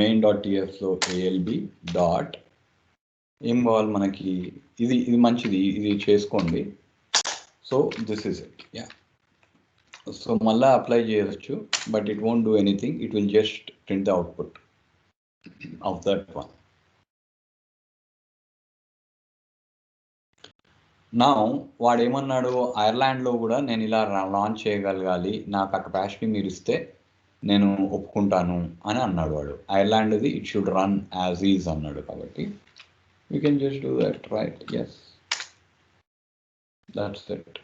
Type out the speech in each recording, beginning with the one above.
main.tf లో alb dot ఏం కావాలి మనకి, ఇది మంచిది, ఇది చేసుకోండి. So this is it. Yeah, so మళ్ళీ అప్లై చేయొచ్చు, but it won't do anything, it will just print the output of that one. నా వాడు ఏమన్నాడు, ఐర్లాండ్లో కూడా నేను ఇలా లాంచ్ చేయగలగాలి, నాకు ఆ కెపాసిటీ మీరు ఇస్తే నేను ఒప్పుకుంటాను అని అన్నాడు వాడు. ఐర్లాండ్ది it should run as is అన్నాడు. కాబట్టి you can just do that, right? Yes, that's it.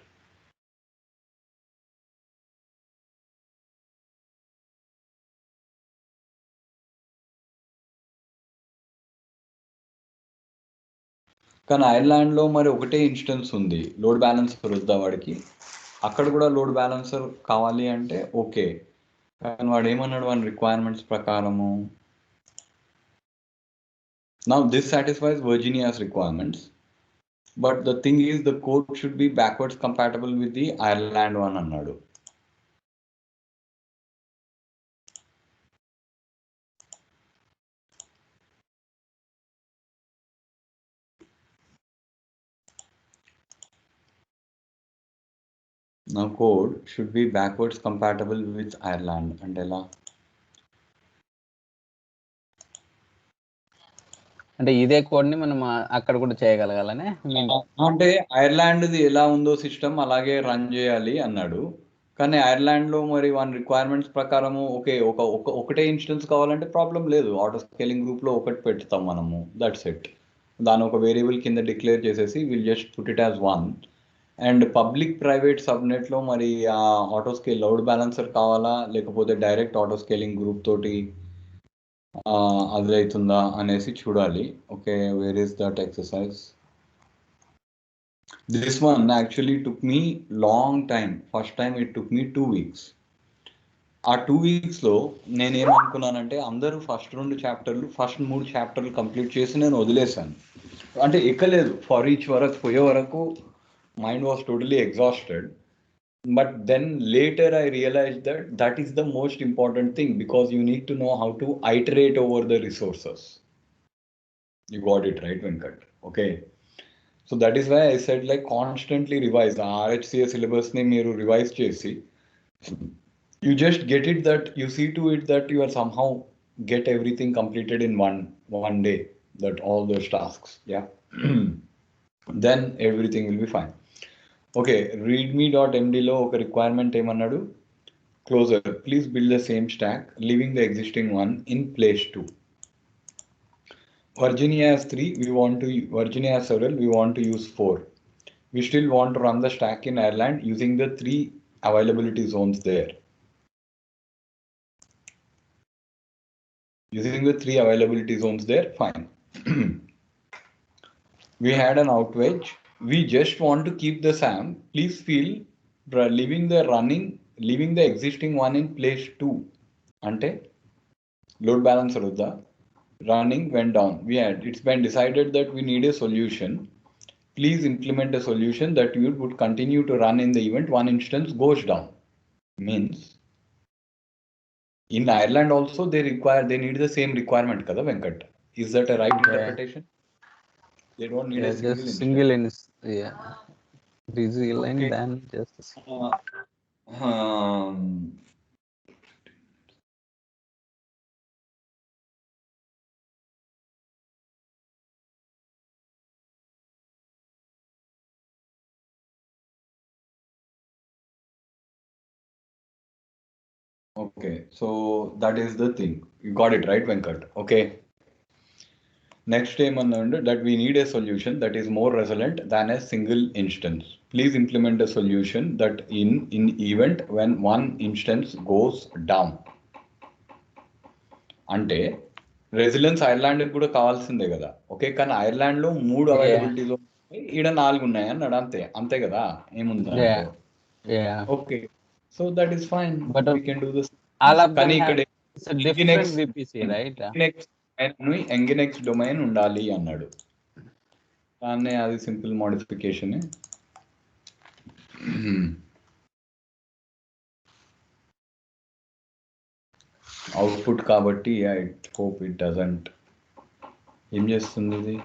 కానీ ఐర్లాండ్లో మరి ఒకటే ఇన్స్టెన్స్ ఉంది, లోడ్ బ్యాలెన్సర్ వద్దా వాడికి? అక్కడ కూడా లోడ్ బ్యాలెన్సర్ కావాలి అంటే ఓకే, కానీ వాడు ఏమన్నాడు వాడి రిక్వైర్మెంట్స్ ప్రకారము, now this satisfies Virginia's requirements, but the thing is the code should be backwards compatible with the Ireland one అన్నాడు. Now code should be backwards compatible with Ireland అంటే ఎలా? అంటే ఇదే కోడ్ ని మనం అక్కడ కూడా చేయగలగాలనే, అంటే ఐర్లాండ్ది ఎలా ఉందో సిస్టమ్ అలాగే రన్ చేయాలి అన్నాడు. కానీ ఐర్లాండ్లో మరి వన్ రిక్వైర్మెంట్స్ ప్రకారము ఓకే, ఒకటే ఇన్స్టెన్స్ కావాలంటే ప్రాబ్లం లేదు, ఆటో స్కేలింగ్ గ్రూప్లో ఒకటి పెడతాం మనము, దట్స్ ఇట్. దాని ఒక వేరియబుల్ కింద డిక్లేర్ చేసేసి will just put it as one. And public private సబ్నెట్లో మరి ఆ ఆటో స్కేల్ లోడ్ బ్యాలెన్సర్ కావాలా, లేకపోతే డైరెక్ట్ ఆటో స్కేలింగ్ గ్రూప్ తోటి అది అవుతుందా అనేసి చూడాలి. Okay, where is that exercise? This one actually took me long time. First time it took me 2 weeks. ఆ 2 weeksలో నేనేమనుకున్నానంటే అందరూ ఫస్ట్ 2 చాప్టర్లు, ఫస్ట్ 3 చాప్టర్లు కంప్లీట్ చేసి నేను వదిలేశాను. అంటే ఎక్కలేదు, ఫర్ ఈచ్ వరకు పోయే వరకు mind was totally exhausted. But then later I realized that that is the most important thing, because you need to know how to iterate over the resources. You got it right, Venkat? Okay. So that is why I said like constantly revise. RHCA syllabus ne meeru revise chesi. You just get it that you see to it that you are somehow get everything completed in one day. That all those tasks, yeah. Then everything will be fine. Okay, readme.md లో ఒక requirement ఏమన్నాడు, closure please build the same stack leaving the existing one in place 2. Virginia has 3, Virginia has several, we want to use 4. We still want to run the stack in Ireland using the 3 availability zones there. Using the 3 availability zones there, fine. We had an outage. We just want to keep the SAM. Please feel leaving the existing one in place 2. Ante load balancer udda running went down. It's been decided that we need a solution. Please implement a solution that you would continue to run in the event one instance goes down. Means in Ireland also they need the same requirement kada Venkat? Is that a right interpretation? They don't need a single instance. Busy line, okay. Then just okay, so that is the thing. You got it right, Venkat? Okay. Next time that we need a solution that is more resilient than a single instance. Please implement a solution that in event when one instance goes down. అంటే resilience Ireland కూడా కావాల్సిందే కదా. Okay, కానీ Ireland లో 3 availabilities ఉన్నాయి, ఈడ 4 ఉన్నాయి అన్నాడు. అంతే కదా, ఏముంది? Okay, so that is fine, but we can do this. కానీ ఇక్కడ ఎంగినెక్స్ డొమైన్ ఉండాలి అన్నాడు, కానీ అది సింపుల్ మోడిఫికేషన్. అవుట్పుట్ కాబట్టి ఐ హోప్ ఇట్ డజంట్. ఏం చేస్తుంది ఇది?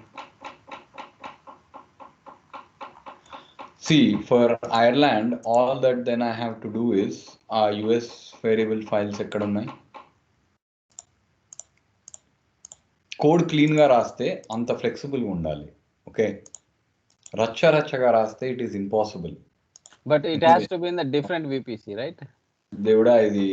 See, for Ireland, all that then I have to do is US variable files ఎక్కడ ఉన్నాయి? కోడ్ క్లీన్గా రాస్తే అంత ఫ్లెక్సిబుల్గా ఉండాలి. ఓకే, రచ్చగా రాస్తే it is impossible. But it has to be in the different VPC, right? దేవుడా, ఇది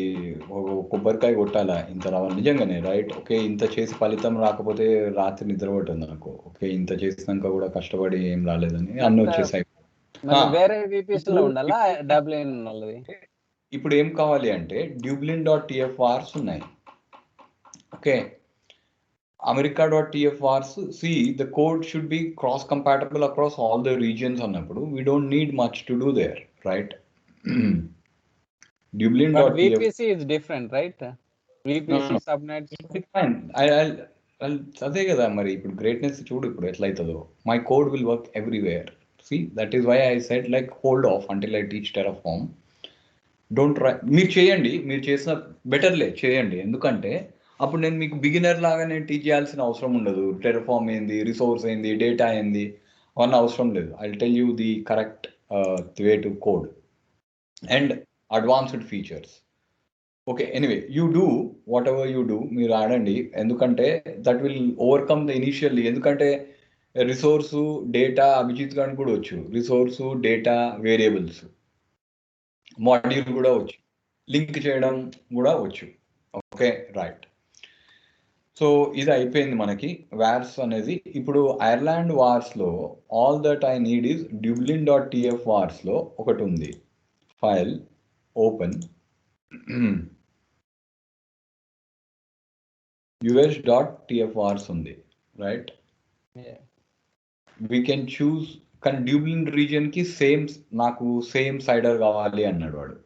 కొబ్బరికాయ కొట్టాలా ఇంత రావాలి నిజంగానే, రైట్? ఓకే, ఇంత చేసి ఫలితం రాకపోతే రాత్రి నిద్రపట్టింది నాకు. ఓకే, ఇంత చేసినాక కూడా కష్టపడి ఏం రాలేదని అన్నీ వచ్చేసాయి. వేరే విపిసి లో ఉండాలా డబ్లిన్ ఉన్నది? ఇప్పుడు ఏం కావాలి అంటే dublin.tfvars ఉన్నాయి. Okay, america.tfvars. see, the code should be cross compatible across all the regions అన్నప్పుడు we don't need much to do there, right? But VPC is different, right? VPC No. subnets. Fine. I'll అదే కదా మరి. ఇప్పుడు greatness చూడు ఇప్పుడు ఎట్లయితుందో. My code will work everywhere. See, that is why I said like hold off until I teach Terraform. Don't try. మీరు చేయండి, మీరు చేసిన బెటర్లే చేయండి. ఎందుకంటే అప్పుడు నేను మీకు బిగినర్ లాగా నేను టీచ్ చేయాల్సిన అవసరం ఉండదు. టెరఫార్మ్ ఏంది, రిసోర్స్ ఏంది, డేటా ఏంది అవన్నీ అవసరం లేదు. I tell you the correct way to code and advanced features. Okay, anyway you do what ever you do, మీరు ఆడండి. ఎందుకంటే that will overcome the initially. ఎందుకంటే రిసోర్సు, డేటా అభిజిత్ గారికి కూడా వచ్చు. రిసోర్సు, డేటా, వేరియబుల్స్, మాడ్యూల్ కూడా వచ్చు, లింక్ చేయడం కూడా వచ్చు. Okay, right. సో ఇది అయిపోయింది మనకి వార్స్ అనేది. ఇప్పుడు ఐర్లాండ్ వార్స్లో all that I need is dublin.tf వార్స్లో ఒకటి ఉంది ఫైల్ ఓపెన్ us.tfvars ఉంది, రైట్? We can choose. కానీ డ్యూబ్లిన్ రీజియన్ కి సేమ్, నాకు సేమ్ సైడర్ కావాలి అన్నాడు వాడు.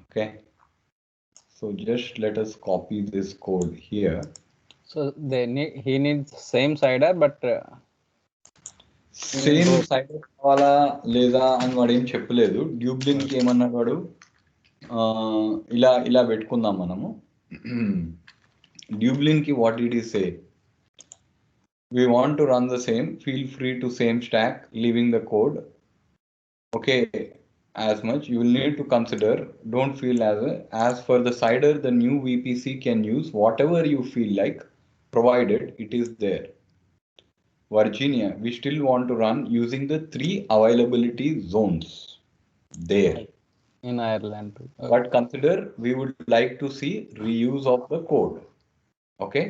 Okay, so just let us copy this code here. So he needs same cider, but same cider కావాలా లేదా అని వాడు ఏం చెప్పలేదు. డ్యూబ్లిన్ కి ఏమన్నాడు వాడు, ఇలా ఇలా పెట్టుకుందాం మనము. డ్యూబ్లిన్ కి what did he say? we want to run the same, feel free to same stack, leaving the code. Okay, as much you will need to consider, don't feel as for the cider, the new VPC can use whatever you feel like, provided it is there. Virginia, we still want to run using the 3 availability zones there in Ireland. Okay. But consider we would like to see reuse of the code. Okay,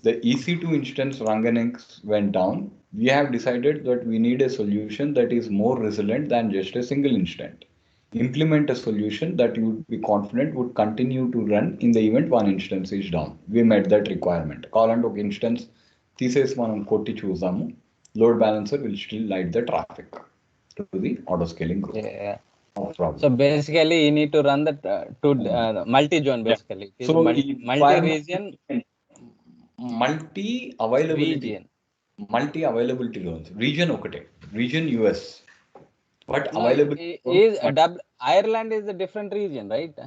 the EC2 instance Ranganex went down. We have decided that we need a solution that is more resilient than just a single instant. Implement a solution that you would be confident would continue to run in the event one instance is down. We met that requirement. Call and ఒక instance తీసేసి మనం కొట్టి చూసాము. Load balancer will still light the traffic to the auto scaling group. Yeah. No problem. So basically you need to run that to multi-zone basically. Yeah. So multi-region, multi availability zones. Region ఒకటే, region US, but no, availability is Ireland is a different region, right?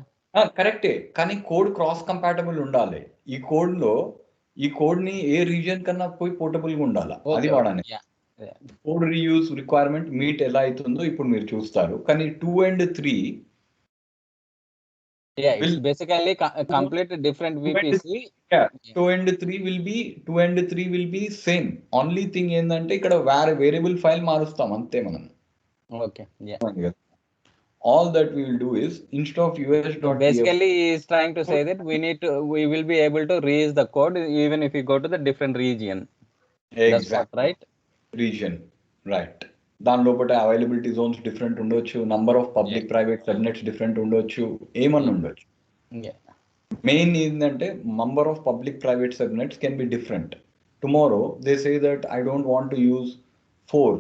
కరెక్టే, కానీ code cross compatible ఉండాలి. ఈ code లో ఈ code ని ఏ region కన్నా పోయి పోర్టబుల్ గా ఉండాలి. అది వాడాలి. కోడ్ రీయూజ్ రిక్వైర్మెంట్ మీట్ ఎలా అవుతుందో ఇప్పుడు మీరు చూస్తారు. కానీ 2 and 3 it's basically completely different VPC. 2 and 3 will be same. Only thing ఏంటంటే ఇక్కడ వేరియబుల్ ఫైల్ మారుస్తాం అంతే మనం. Okay, all that we will do is instead of us.tf. So basically he is trying to say that we will be able to reuse the code even if we go to the different region. Exactly. That's what, right? Region, right. దాని లోపల availability zones different ఉండొచ్చు, number of public private subnets different ఉండొచ్చు, ఏమన్నా ఉండొచ్చు. Main ఏంటంటే number of public private subnets can be different. Tomorrow they say that I don't want to use 4.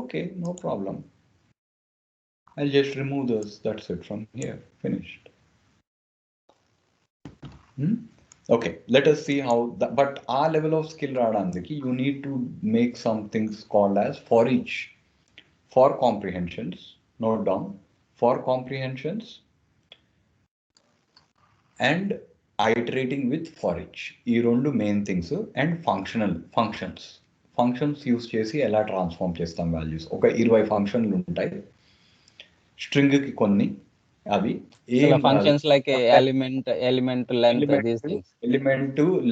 Okay, no problem. I'll just remove this. That's it from here. Finished. Okay, let us see how. But our level of skill radandiki, you need to make some things called as for each. For comprehensions, note down. For comprehensions, and iterating with for each. ఈ రెండు main things. And functions use చేసి ఎలా transform చేస్తాం values. ఒక 20 ఫంక్షన్లు ఉంటాయి string కి కొన్ని. అవి ఫంక్షన్స్ లైక్ ఎలిమెంట్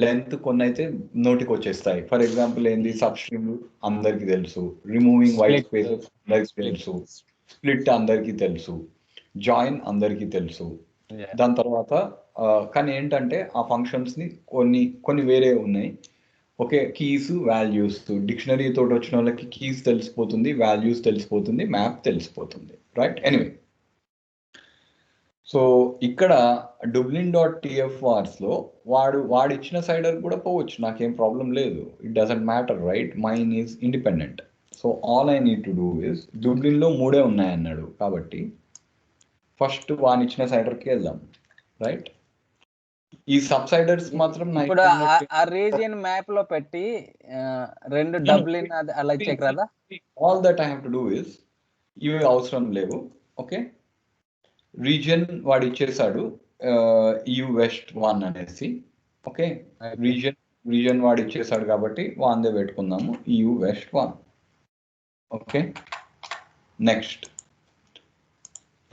లెంత్ కొన్ని అయితే నోటికి వచ్చేస్తాయి. ఫర్ ఎగ్జాంపుల్ ఏంది, సబ్ స్ట్రింగ్ అందరికి తెలుసు, రిమూవింగ్ వైట్ స్పేసెస్ అందరికి తెలుసు, స్ప్లిట్ అందరికి తెలుసు, జాయిన్ అందరికి తెలుసు. దాని తర్వాత కానీ ఏంటంటే ఆ ఫంక్షన్స్ ని కొన్ని వేరే ఉన్నాయి. Okay, keys values. డిక్షనరీ తోటి వచ్చిన వాళ్ళకి కీస్ తెలిసిపోతుంది, వాల్యూస్ తెలిసిపోతుంది, మ్యాప్ తెలిసిపోతుంది, రైట్? ఎనీవే, సో ఇక్కడ dublin.tf లో వాడు ఇచ్చిన సైడర్ కూడా పోవచ్చు, నాకేం ప్రాబ్లం లేదు. It doesn't matter, right? Mine is independent. So all I need to do is, డుబ్లిన్లో 3 ఉన్నాయన్నాడు కాబట్టి ఫస్ట్ వాని ఇచ్చిన సైడర్కి వెళ్దాం, రైట్? ఈ సబ్సైడర్స్ మాత్రం ఇప్పుడు ఆ రీజియన్ మ్యాప్ లో పెట్టి 2 డబ్లిన్ అలా చెక్ రాదా? All that I have to do is, ఇవి అవసరం లేవు. ఓకే, రీజియన్ వాడు ఇచ్చేసాడు యు వెస్ట్ 1 అనేసి. ఓకే, రీజియన్ వాడు ఇచ్చేసాడు కాబట్టి వాందే పెట్టుకుందాము, EU west 1. Okay, next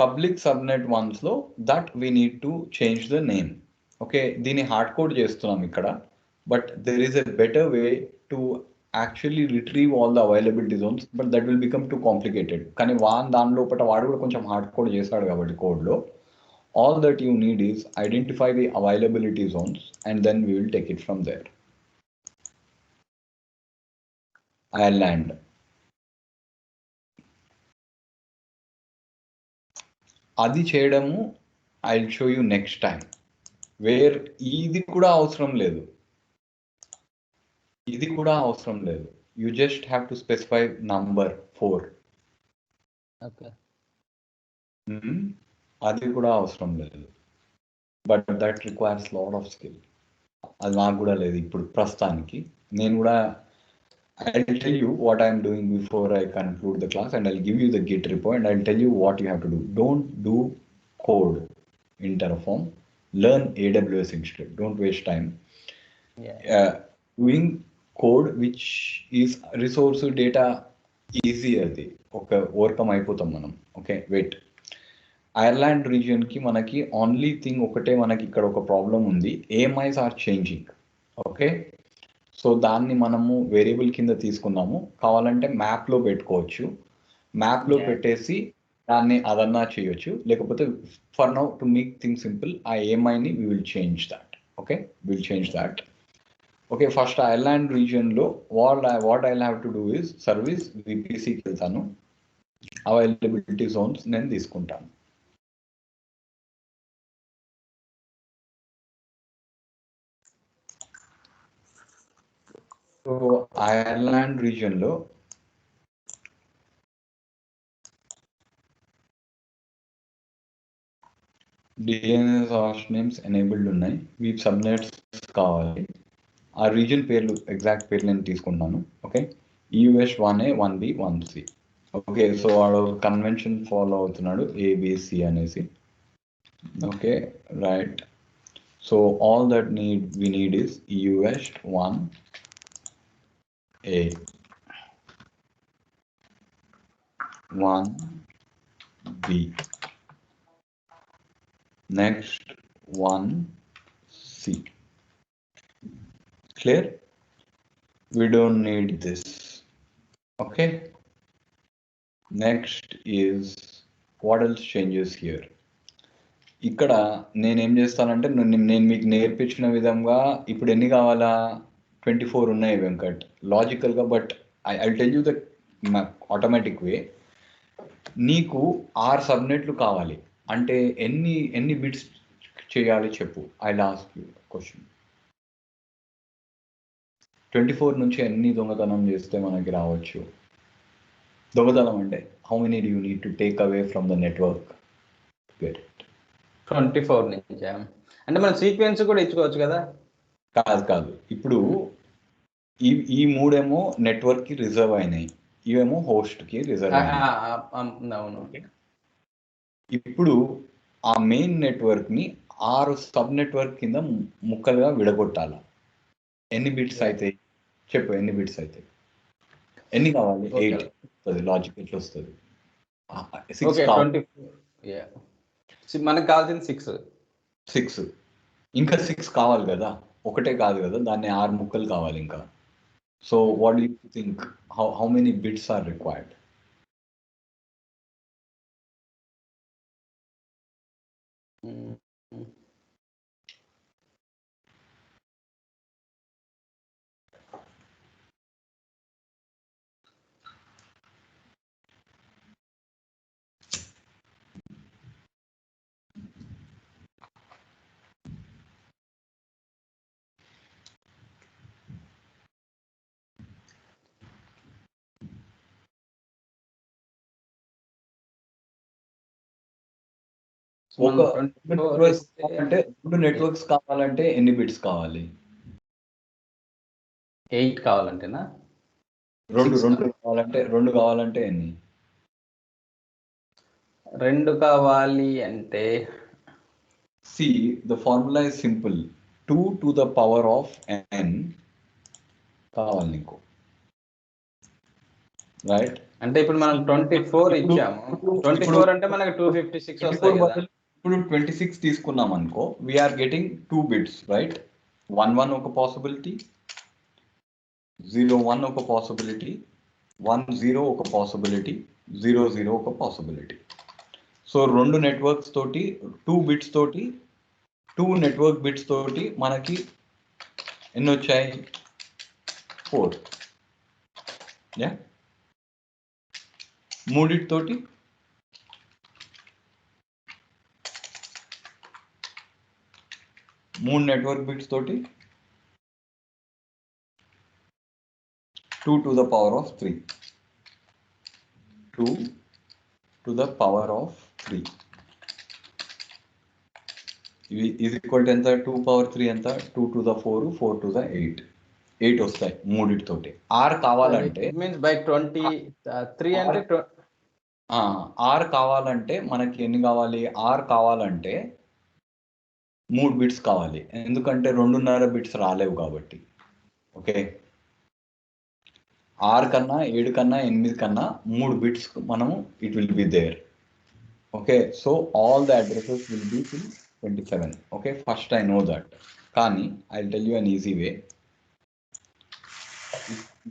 public subnet ones లో that we need to change the name. Okay, దీన్ని హార్డ్ కోడ్ చేస్తున్నాం ఇక్కడ, but there is a better way to actually retrieve all the availability zones, but that will become too complicated. కానీ దాని లోపల వాడు కూడా కొంచెం హార్డ్ కోడ్ చేశాడు కాబట్టి కోడ్లో, all that you need is identify the availability zones and then we will take it from there. Ireland, అది చేయడము I will show you next time. ఇది కూడా అవసరం లేదు, you just have to specify number 4. అది కూడా అవసరం లేదు, but that requires lot of skill. అది నాకు కూడా లేదు ఇప్పుడు ప్రస్తుతానికి. నేను కూడా I'll tell you what I'm doing before I conclude the class, and I'll give you the Git repo, and I'll tell you what you have to do. Don't do code in Terraform. Learn AWS instead. Don't waste time. Doing code which is resource data easy అది ఒక overcome అయిపోతాం మనం. Okay, wait. Ireland region కి మనకి only thing ఒకటే, మనకి ఇక్కడ ఒక ప్రాబ్లం ఉంది, AMIs are changing. Okay, so దాన్ని మనము వేరియబుల్ కింద తీసుకున్నాము, కావాలంటే మ్యాప్లో పెట్టుకోవచ్చు. మ్యాప్లో పెట్టేసి దాన్ని అదన్నా చేయొచ్చు, లేకపోతే for now to make thing simple ఆ ఏమైని we will change that. Okay, will change that. Okay, first Ireland రీజియన్లో what I have to do is service VPCకి వెళ్తాను, అవైలబిలిటీ జోన్స్ నేను తీసుకుంటాను. సో ఐర్లాండ్ రీజియన్లో DNS హాస్ట్ నేమ్స్ ఎనేబుల్డ్ ఉన్నాయి, వీప్ సబ్నెట్స్ కావాలి. ఆ రీజియన్ పేర్లు, ఎగ్జాక్ట్ పేర్లు నేను తీసుకుంటాను. Okay, US 1A 1B 1C. Okay, so వాడు కన్వెన్షన్ ఫాలో అవుతున్నాడు, ABC అనేసి. Okay, right. So all that we need is US 1A 1B, next 1C. Clear? We don't need this. Okay, next is what else changes here. ఇక్కడ నేనేం చేస్తానంటే నేను మీకు నేర్పించిన విధంగా ఇప్పుడు ఎన్ని కావాలా, 24 ఉన్నాయి వెంకట్ లాజికల్గా. But I tell you the automatic way. నీకు 6 సబ్నెట్లు కావాలి అంటే ఎన్ని బిట్స్ చేయాలి చెప్పు. I ask you question. 24 నుంచి ఎన్ని దొంగతనం చేస్తే మనకి రావచ్చు? దొంగతనం అంటే how many do you need to take away from the network? 24 నుంచి అంటే మనం సీక్వెన్స్ కూడా ఇచ్చుకోవచ్చు కదా? కాదు, ఇప్పుడు ఈ 3 ఏమో నెట్వర్క్ కి రిజర్వ్ అయినాయి, ఇవేమో హోస్ట్ కి రిజర్వ్ అయినాయి. అవును. ఇప్పుడు ఆ మెయిన్ నెట్వర్క్ ని 6 సబ్ నెట్వర్క్ కింద ముక్కలుగా విడగొట్టాల. ఎన్ని బిట్స్ అవుతాయి చెప్పు, ఎన్ని బిట్స్ అవుతాయి? ఎన్ని కావాలి? 8 వస్తుంది. లాజిక్ ఎట్లా వస్తుంది? 6 మనకు కావాల్సింది 6 ఇంకా 6 కావాలి కదా, ఒకటే కాదు కదా, దాన్ని 6 ముక్కలు కావాలి ఇంకా. So what do you think, how many bits are required? ఒక అంటే 2 నెట్వర్క్స్ కావాలంటే ఎన్ని బిట్స్ కావాలి? 8 కావాలంటేనా? 2 కావాలంటే ఎన్ని? 2 కావాలి అంటే see, the formula is simple. 2 to the power of n కావాలి నీకు, రైట్? అంటే ఇప్పుడు మనం 24 ఇచ్చాము. 24 అంటే మనకు 256 వస్తాయి కదా. ఇప్పుడు 26 తీసుకున్నాం అనుకో, వీఆర్ గెటింగ్ 2 బిట్స్, రైట్? 11 ఒక పాసిబిలిటీ, 01 ఒక పాసిబిలిటీ, 10 ఒక పాసిబిలిటీ, 00 ఒక పాసిబిలిటీ. సో 2 నెట్వర్క్స్ తోటి 2 బిట్స్ తోటి 2 నెట్వర్క్ బిట్స్ తోటి మనకి ఎన్ని వచ్చాయి? 4. యా, మూడిటితోటి 3 నెట్వర్క్ బిట్స్ తోటి 2 to the power of 3. 2 to the power of 3 is equal to ఎంత? 2 power 3 ఎంత? 2 to the 4, 4 to the 8. 8 వస్తాయి మూడిటితోటి. R కావాలంటే మీన్స్ బై 23 అంటే R కావాలంటే మనకి ఎన్ని కావాలి? R కావాలంటే 3 బిట్స్ కావాలి, ఎందుకంటే 2.5 బిట్స్ రాలేవు కాబట్టి. ఓకే, 6 కన్నా 7 కన్నా 8 కన్నా 3 బిట్స్ మనము it will be there. Okay, so all the addresses will be till 27. Okay, first I know that. కానీ I tell you an easy way.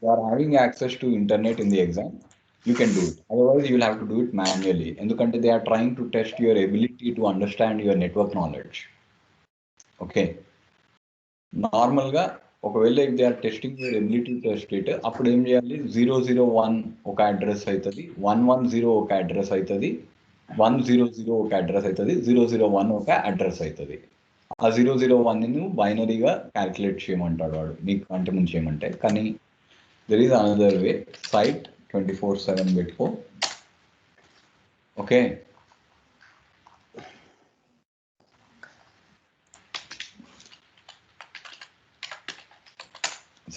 You are having access to internet in the exam, you can do it. Otherwise you will have to do it manually, ఎందుకంటే they are trying to test your ability to understand your network knowledge. Okay, నార్మల్గా ఒకవేళ if they are testing your ability to test it, అప్పుడు ఏం చేయాలి? 001 ఒక address అవుతుంది, 110 ఒక address అవుతుంది, 100 ఒక అడ్రస్ అవుతుంది, 001 ఒక అడ్రస్ అవుతుంది. ఆ 001ని బైనరీగా క్యాల్కులేట్ చేయమంటాడు వాడు నీకు, అంటే ముందు చేయమంటే. కానీ there is another way. Site 24/7 పెట్టుకో. Okay,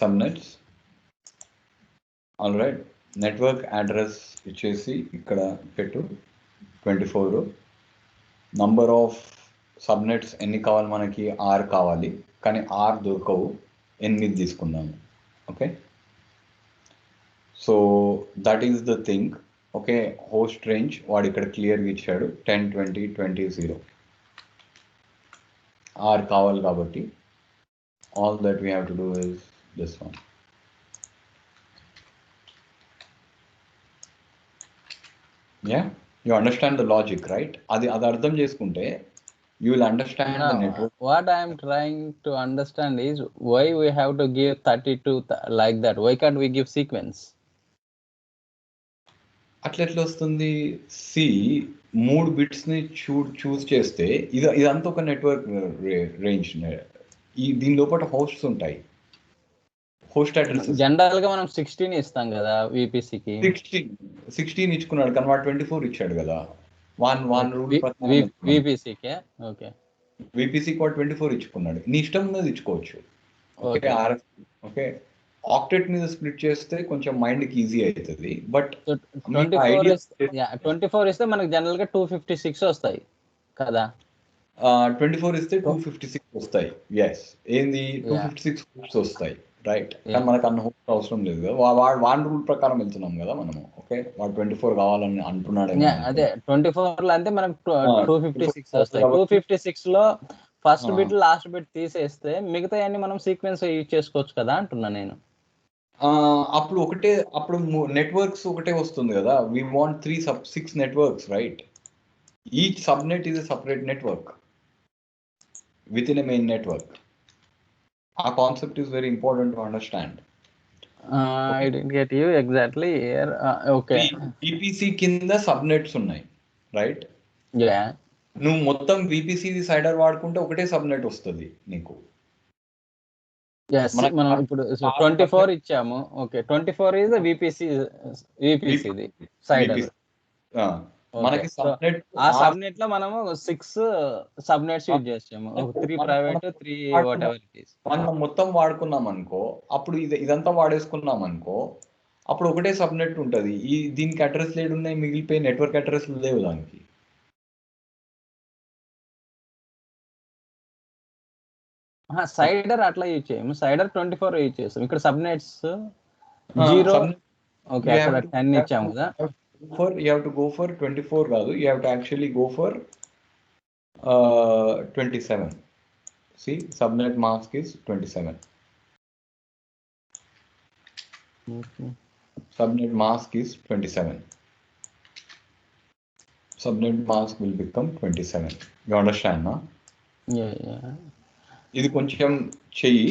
subnets. All right, network address ఇచ్చేసి ఇక్కడ పెట్టు 24. నంబర్ ఆఫ్ సబ్నెట్స్ ఎన్ని కావాలి మనకి? 6 కావాలి, కానీ 6 దొరకవు, 8 తీసుకున్నాము. Okay, so that is the thing. Okay, host range వాడు ఇక్కడ క్లియర్గా ఇచ్చాడు 10, 20, 20, 0. 6 కావాలి కాబట్టి all that we have to do is this one. Yeah, you understand the logic, right? అది అర్థం చేసుకుంటే you will understand the network. What I am trying to understand is why we have to give 32 like that. Why can't we give sequence? అట్లా ఎట్లా వస్తుంది? C 3 bits ని చూస్ చేస్తే ఇదంతా ఒక నెట్వర్క్ రేంజ్. దీని లోపల హోస్ట్స్ ఉంటాయి, హోస్ట్ అడ్రస్. జనరల్ గా మనం 16 ఇస్తాం కదా VPC కి. 16 ఇచ్చుకున్నాడు కానీ వాడు 24 ఇచ్చాడు కదా. 1 రూల్ VPC కి. ఓకే, VPC కి 24 ఇచ్చుకున్నాడు, నీ ఇష్టం ఉన్నది ఇచ్చుకోవచ్చు. Okay, RF. ఓకే, ఆక్టెట్ మీద స్ప్లిట్ చేస్తే కొంచెం మైండ్ కి ఈజీ అవుతుంది. బట్ 24 ఇస్తే మనకి జనరల్ గా 256 వస్తాయి కదా. 24 ఇస్తే 256 వస్తాయి. ఎస్, ఏంది 256 హోప్స్ వస్తాయి, రైట్. కానీ మనకు అన్న హోప్స్ అవసరం లేదు కదా, వాడి రూల్ ప్రకారం వెళ్తున్నాం కదా మనము. ఓకే, వాడు 24 కావాలని అంటున్నాడు. అదే 24 లో అంటే మనకు 256 వస్తాయి. 256 లో ఫస్ట్ బిట్ లాస్ట్ బిట్ తీసేస్తే మిగతా అన్ని మనం సీక్వెన్స్ యూజ్ చేసుకోవచ్చు కదా అంటున్నా నేను. అప్పుడు నెట్వర్క్స్ ఒకటే వస్తుంది కదా. We want 6 networks, right. Each subnet is a separate network within a main network. Our concept is very important to understand. I didn't get you exactly here. Okay. VPC కింద subnets ఉన్నాయి, right. నువ్వు మొత్తం VPC cider వాడుకుంటే ఒకటే subnet వస్తుంది నీకు. మనం ఇప్పుడు 24 ఇచ్చాము. Okay, 24 is the VPC the cider. మనకి సబ్నెట్, ఆ సబ్నెట్ లో మనము 6 సబ్నెట్స్ యూజ్ చేస్తాము. 3 private, 3 what ever it is. మనం మొత్తం వాడుకున్నాం అనుకో, అప్పుడు ఇదంతా వాడేసుకున్నాం అనుకో, అప్పుడు ఒకటే సబ్నెట్ ఉంటుంది. దీనికి అడ్రస్ లేడు ఉన్నాయి, మిగిలిపోయి నెట్వర్క్ అడ్రస్ లేవు దానికి. సైడర్ అట్లా యూజ్ చేయము. సైడర్ 24 యూజ్ చేస్తాం. ఇక్కడ సబ్నెట్స్ 0. ఓకే, అక్కడ 10 ఇచ్చాము కదా. You have to go for 24 కాదు, you have to actually go for 27. See, subnet mask is 27. Okay. Subnet mask is 27. Subnet mask will become 27. You understand, no? Yeah. ఇది కొంచెం చెయ్యి.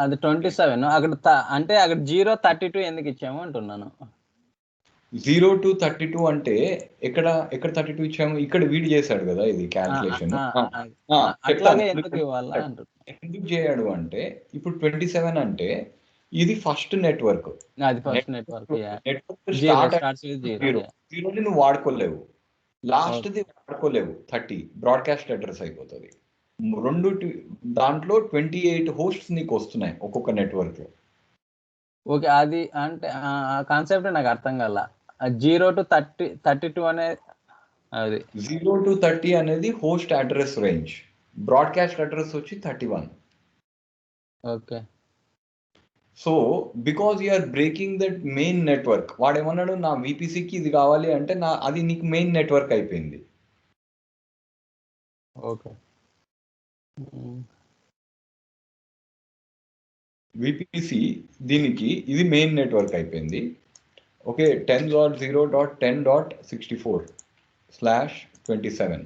అది 27. అక్కడ అంటే అక్కడ 0 32 ఎందుకు ఇచ్చాము అంటున్నాను. 0 to 32 అంటే ఎక్కడ 32 ఇచ్చాము? ఇక్కడ వీడి చేశాడు కదా ఇది క్యాల్కులేషన్. ఎందుకు చేయడు అంటే, ఇప్పుడు 27 అంటే ఇది ఫస్ట్ నెట్వర్క్. జీరోని నువ్వు వాడుకోలేవు, లాస్ట్ది వాడుకోలేవు. 30 బ్రాడ్కాస్ట్ అడ్రస్ అయిపోతుంది. రెండు దాంట్లో 28 హోస్ట్స్ నీకు వస్తున్నాయి ఒక్కొక్క నెట్వర్క్ లో. ఓకే, అది అంటే ఆ కాన్సెప్ట్ నాకు అర్థం కాల. 0 to 32 అనేది, అది 0 to 30 అనేది host address range. Broadcast address వచ్చి 31. Okay. So because you are breaking that main network. వాడు ఏమన్నాడు, నా VPCకి ఇది కావాలి అంటే అది నీకు మెయిన్ నెట్వర్క్ అయిపోయింది. ఓకే, VPC దీనికి ఇది మెయిన్ నెట్వర్క్ అయిపోయింది. ఓకే, 10.0.10.64/27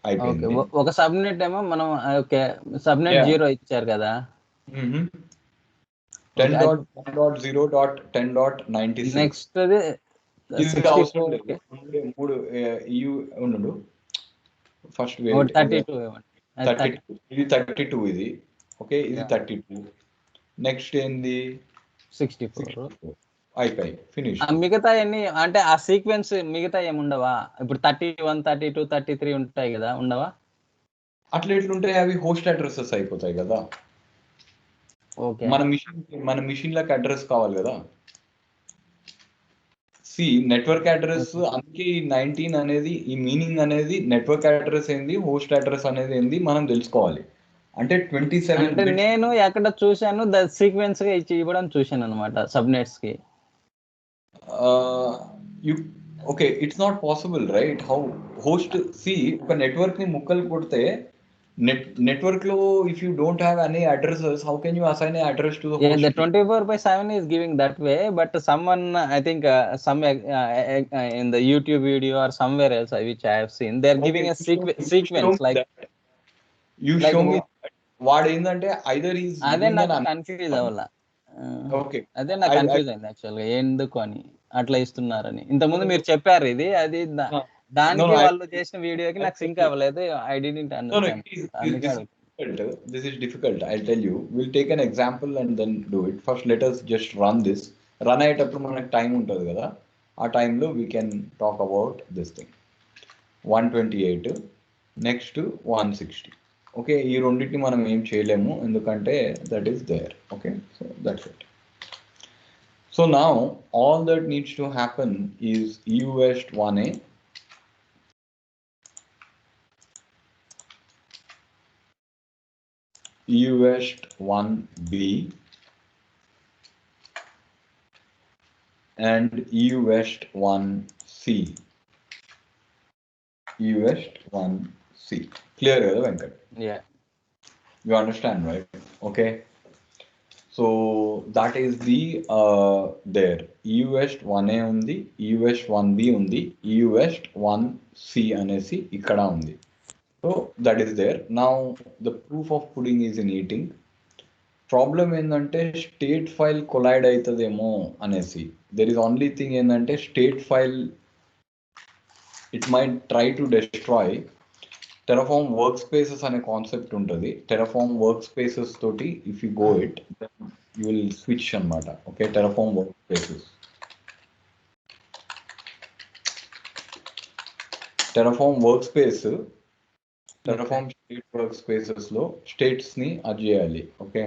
అయిపోయింది. ఒక సబ్నెట్ ఏమో మనం ఓకే సబ్నెట్ 0 ఇచ్చారు కదా. 10.0.10.96. నెక్స్ట్ అది ఇది అవసరం లేదు. మూడు ఉండు ఫస్ట్ 32. ఇది 32 ఇది. ఓకే, ఇది 32. నెక్స్ట్ ఏంది 64 అయిపోయి ఫినిష్. మిగతా అన్ని అంటే ఆ సీక్వెన్స్ మిగతా ఏముండవా? ఇప్పుడు 31, 32, 33 ఉంటాయి కదా, ఉండవా? అట్లా ఎట్లుంటాయి, అవి హోస్ట్ అడ్రసెస్ అయిపోతాయి కదా. ఓకే, మన మిషన్లకు అడ్రస్ కావాలి కదా. నెట్వర్క్ అడ్రస్, అందుకే 19 అనేది ఈ మీనింగ్ అనేది నెట్వర్క్ అడ్రస్ ఏంది, హోస్ట్ అడ్రస్ అనేది ఏంది మనం తెలుసుకోవాలి. అంటే 27 అంటే నేను ఎక్కడ చూశాను సీక్వెన్స్ గా ఇవ్వడం చూశాను అనమాట సబ్నెట్స్ కి. Okay, it's not possible, right. How host ఒక నెట్వర్క్ ని ముక్కలు కొడితే network lo, if you don't have any addresses, how can you assign an address to the host? The 24/7 is giving that way, but someone, I think some in the YouTube video or somewhere else which I have seen, they're giving a sequence like you like show me what ఏందంటే either is అదే నాకు confuse అవ్వాల. Okay, అదే నాకు confuse అయింది యాక్చువల్గా, ఎందుకు అని అట్లా ఇస్తున్నారని. ఇంతకుముందు మీరు చెప్పారు ఇది, అది దానికి వాళ్ళు చేసిన వీడియోకి నాకు సింక్ అవ్వలేదు. I didn't understand. This is difficult, I'll tell you. We'll take an example and then do it. First let us just run this. Run అయ్యేటప్పుడు మనకు టైం ఉంటుంది కదా, ఆ టైంలో we can talk about this thing. 128 next 160. Okay, ఈ రెండింటిని మనం ఏం చేయలేము ఎందుకంటే that is there. Okay, so that's it. So now all that needs to happen is EUWEST 1A EU West 1B and EU West 1C. EU West 1C. Clear, Venkat? Yeah. You understand, right? Okay. So that is the there EU West 1A ఉంది, EU West 1B ఉంది, EU West 1C అనేసి ఇక్కడ ఉంది. So that is there. Now the proof of pudding is in eating. Problem ఏంటంటే state file collide అవుతుందేమో అనేసి. There is only thing ఏంటంటే state file it might try to destroy. Terraform workspaces అనే concept ఉంటుంది. Terraform workspaces తోటి if you go it you will switch అనమాట. Okay, Terraform workspaces, Terraform workspace, Terraform state workspaces లో states ని అది చేయాలి. Okay,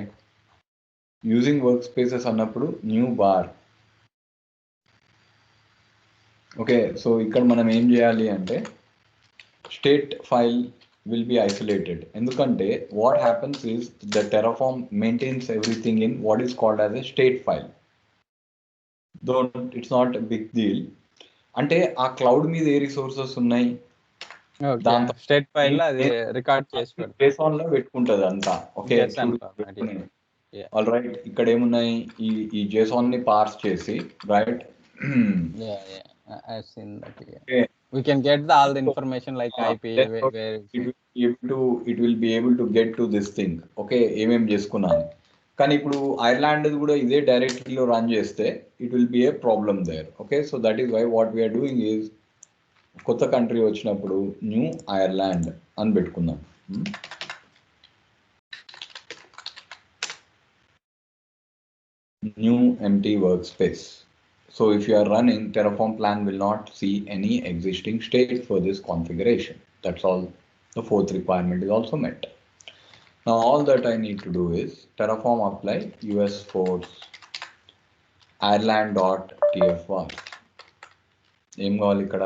using workspaces అన్నప్పుడు new bar. Okay, so ఇక్కడ మనం ఏం చేయాలి అంటే state file will be isolated. ఎందుకంటే what happens is the Terraform maintains everything in what is called as a state file. Though it's not a big deal. అంటే ఆ cloud మీద ఏ resources ఉన్నాయి దాంతో స్టేట్ ఫైల్ లో అది రికార్డ్ చేసి JSON లో పెట్టుకుంటది అంతా. Okay, all right. ఇక్కడ ఏమున్నాయి, ఈ JSON ని పార్స్ చేసి, right? I've seen that. Yeah. We can get all the information like IP, where it will be able to get to this thing. Okay, ఏమేం చేసుకున్నాను. కానీ ఇప్పుడు ఐర్లాండ్ కూడా ఇదే డైరెక్టరీలో రన్ చేస్తే it will be a problem there. Okay, so that is why what we're doing is కొత్త country వచ్చినప్పుడు న్యూ ఐర్లాండ్ అని పెట్టుకుందాం. New empty workspace. So if you are running, Terraform plan will not see any existing state for this configuration. That's all. The fourth requirement is also met. Now all that I need to do is Terraform apply US force Ireland.tfr. ఏం కావాలి ఇక్కడ,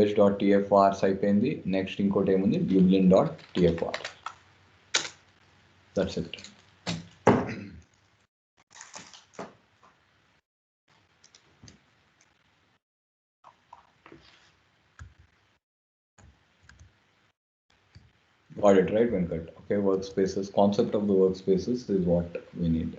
us.tfrs అయిపోయింది. Next ఇంకోటి ఏముంది, dublin.tfr. That's it. Got it, right, Venkat? Okay, workspaces, concept of the workspaces is what we need.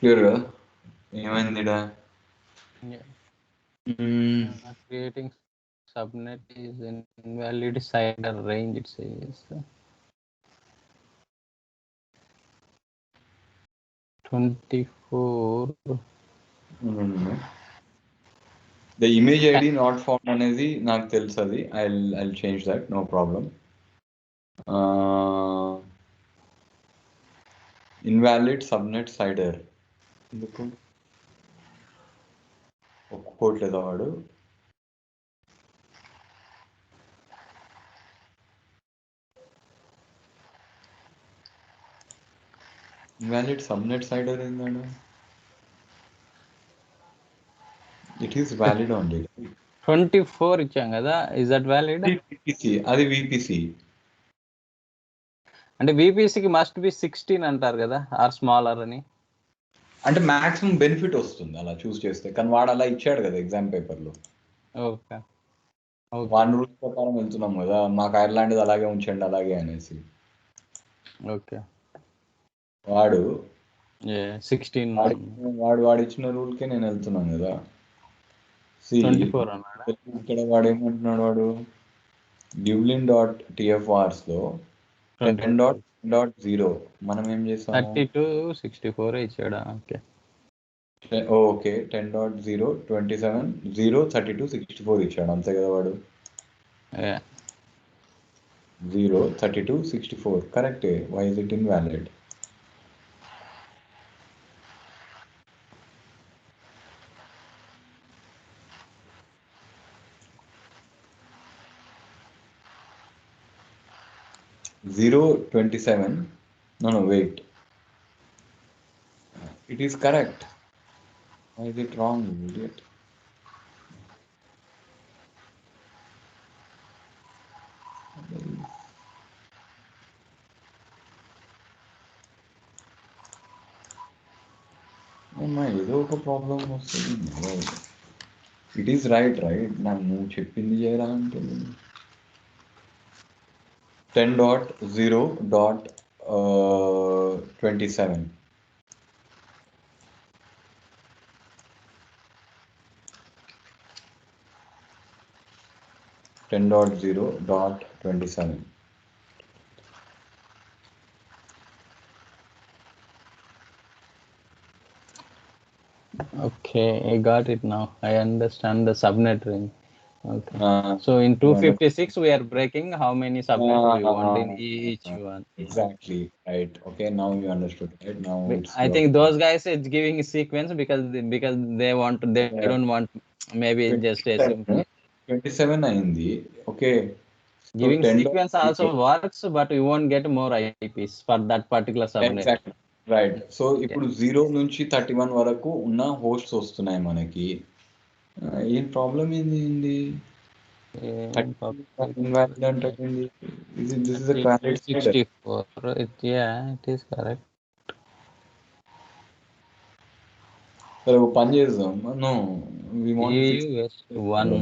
Clear కదా, ఏమైంది? creating subnet is invalid CIDR range, it says. 24. The image ID not found అనేది నాకు తెలుసు, అది I'll change that, no problem. Invalid subnet CIDR ఎందుకు ఒప్పుకోవట్లేదా వాడు? Invalid subnet CIDR ఏందాడు? It is valid only. 24 ఇచ్చాం కదా, is that valid? అది VPC. అంటే VPC కి must be 16 అంటారు కదా, ఆర్ స్మాలర్ అని. అంటే మాక్సిమం బెనిఫిట్ వస్తుంది అలా చూస్ చేస్తే, కానీ వాడు అలా ఇచ్చాడు కదా ఎగ్జామ్ పేపర్ లో. ఓకే, వన్ రూల్స్ ప్రకారం వెళ్తున్నాం కదా, మాకు ఐర్లాండ్ అలాగే ఉంచండి అలాగే అనేసి. ఓకే, వాడు 16 వాడు ఇచ్చిన రూల్ కే నేను వెళ్తున్నాను కదా. 24 అన్నాడు ఇక్కడ. వాడు ఏమంటున్నాడు, వాడు dublin.tfrs లో 10.0 మనం ఏం చేస్తాం, 3264 ఇచ్చాడా? ఓకే 10.0 27 0 32 64 ఇచ్చాడు, అంతే కదా వాడు. 0, 32, 64. Correct. Why is it invalid? Zero 27. No, wait. It is correct. Why is it wrong, you idiot? అమ్మా ఏదో ఒక ప్రాబ్లం వస్తుంది. ఇట్ ఈస్ రైట్ నాకు నువ్వు చెప్పింది చేయరా అంటే 10.0.27. 10.0.27. Okay, I got it now. I understand the subnet ring. Okay. So in 256 we are breaking how many subnets we want in each one. Exactly, right. Okay, now you understood, right? Now it's I think those guys it's giving a sequence because they want they don't want maybe just a simple 27 అయింది. Okay. So giving 10. sequence also works, but you won't get more IPs for that particular subnet. Exactly. Right. So ఇప్పుడు 0 నుంచి 31 వరకు ఉన్న hosts వస్తున్నాయి మనకి. ఏం problem ఏంది? Invalid అంటుంది. This is a valid 64. Yeah, it is correct. సరే ఒక పని చేద్దాం. No, we want to fix one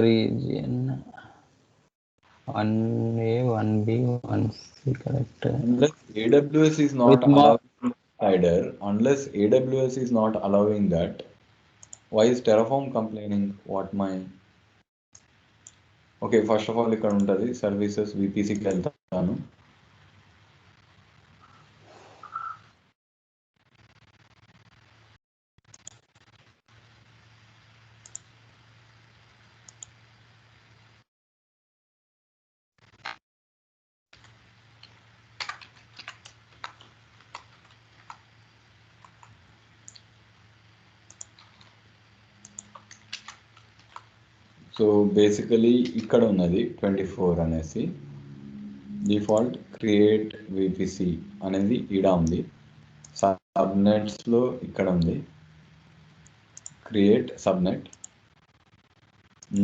region 1A, 1B, 1C, correct. Unless AWS is not allowing slider, unless AWS is not allowing that, why is Terraform complaining? What my okay first of all ఇక్కడ ఉంటుంది services విపిసికి వెళ్తాను. So basically ఇక్కడ ఉన్నది 24 అనేసి default create VPC అనేది ఈడ ఉంది. సబ్నెట్స్లో ఇక్కడ ఉంది create subnet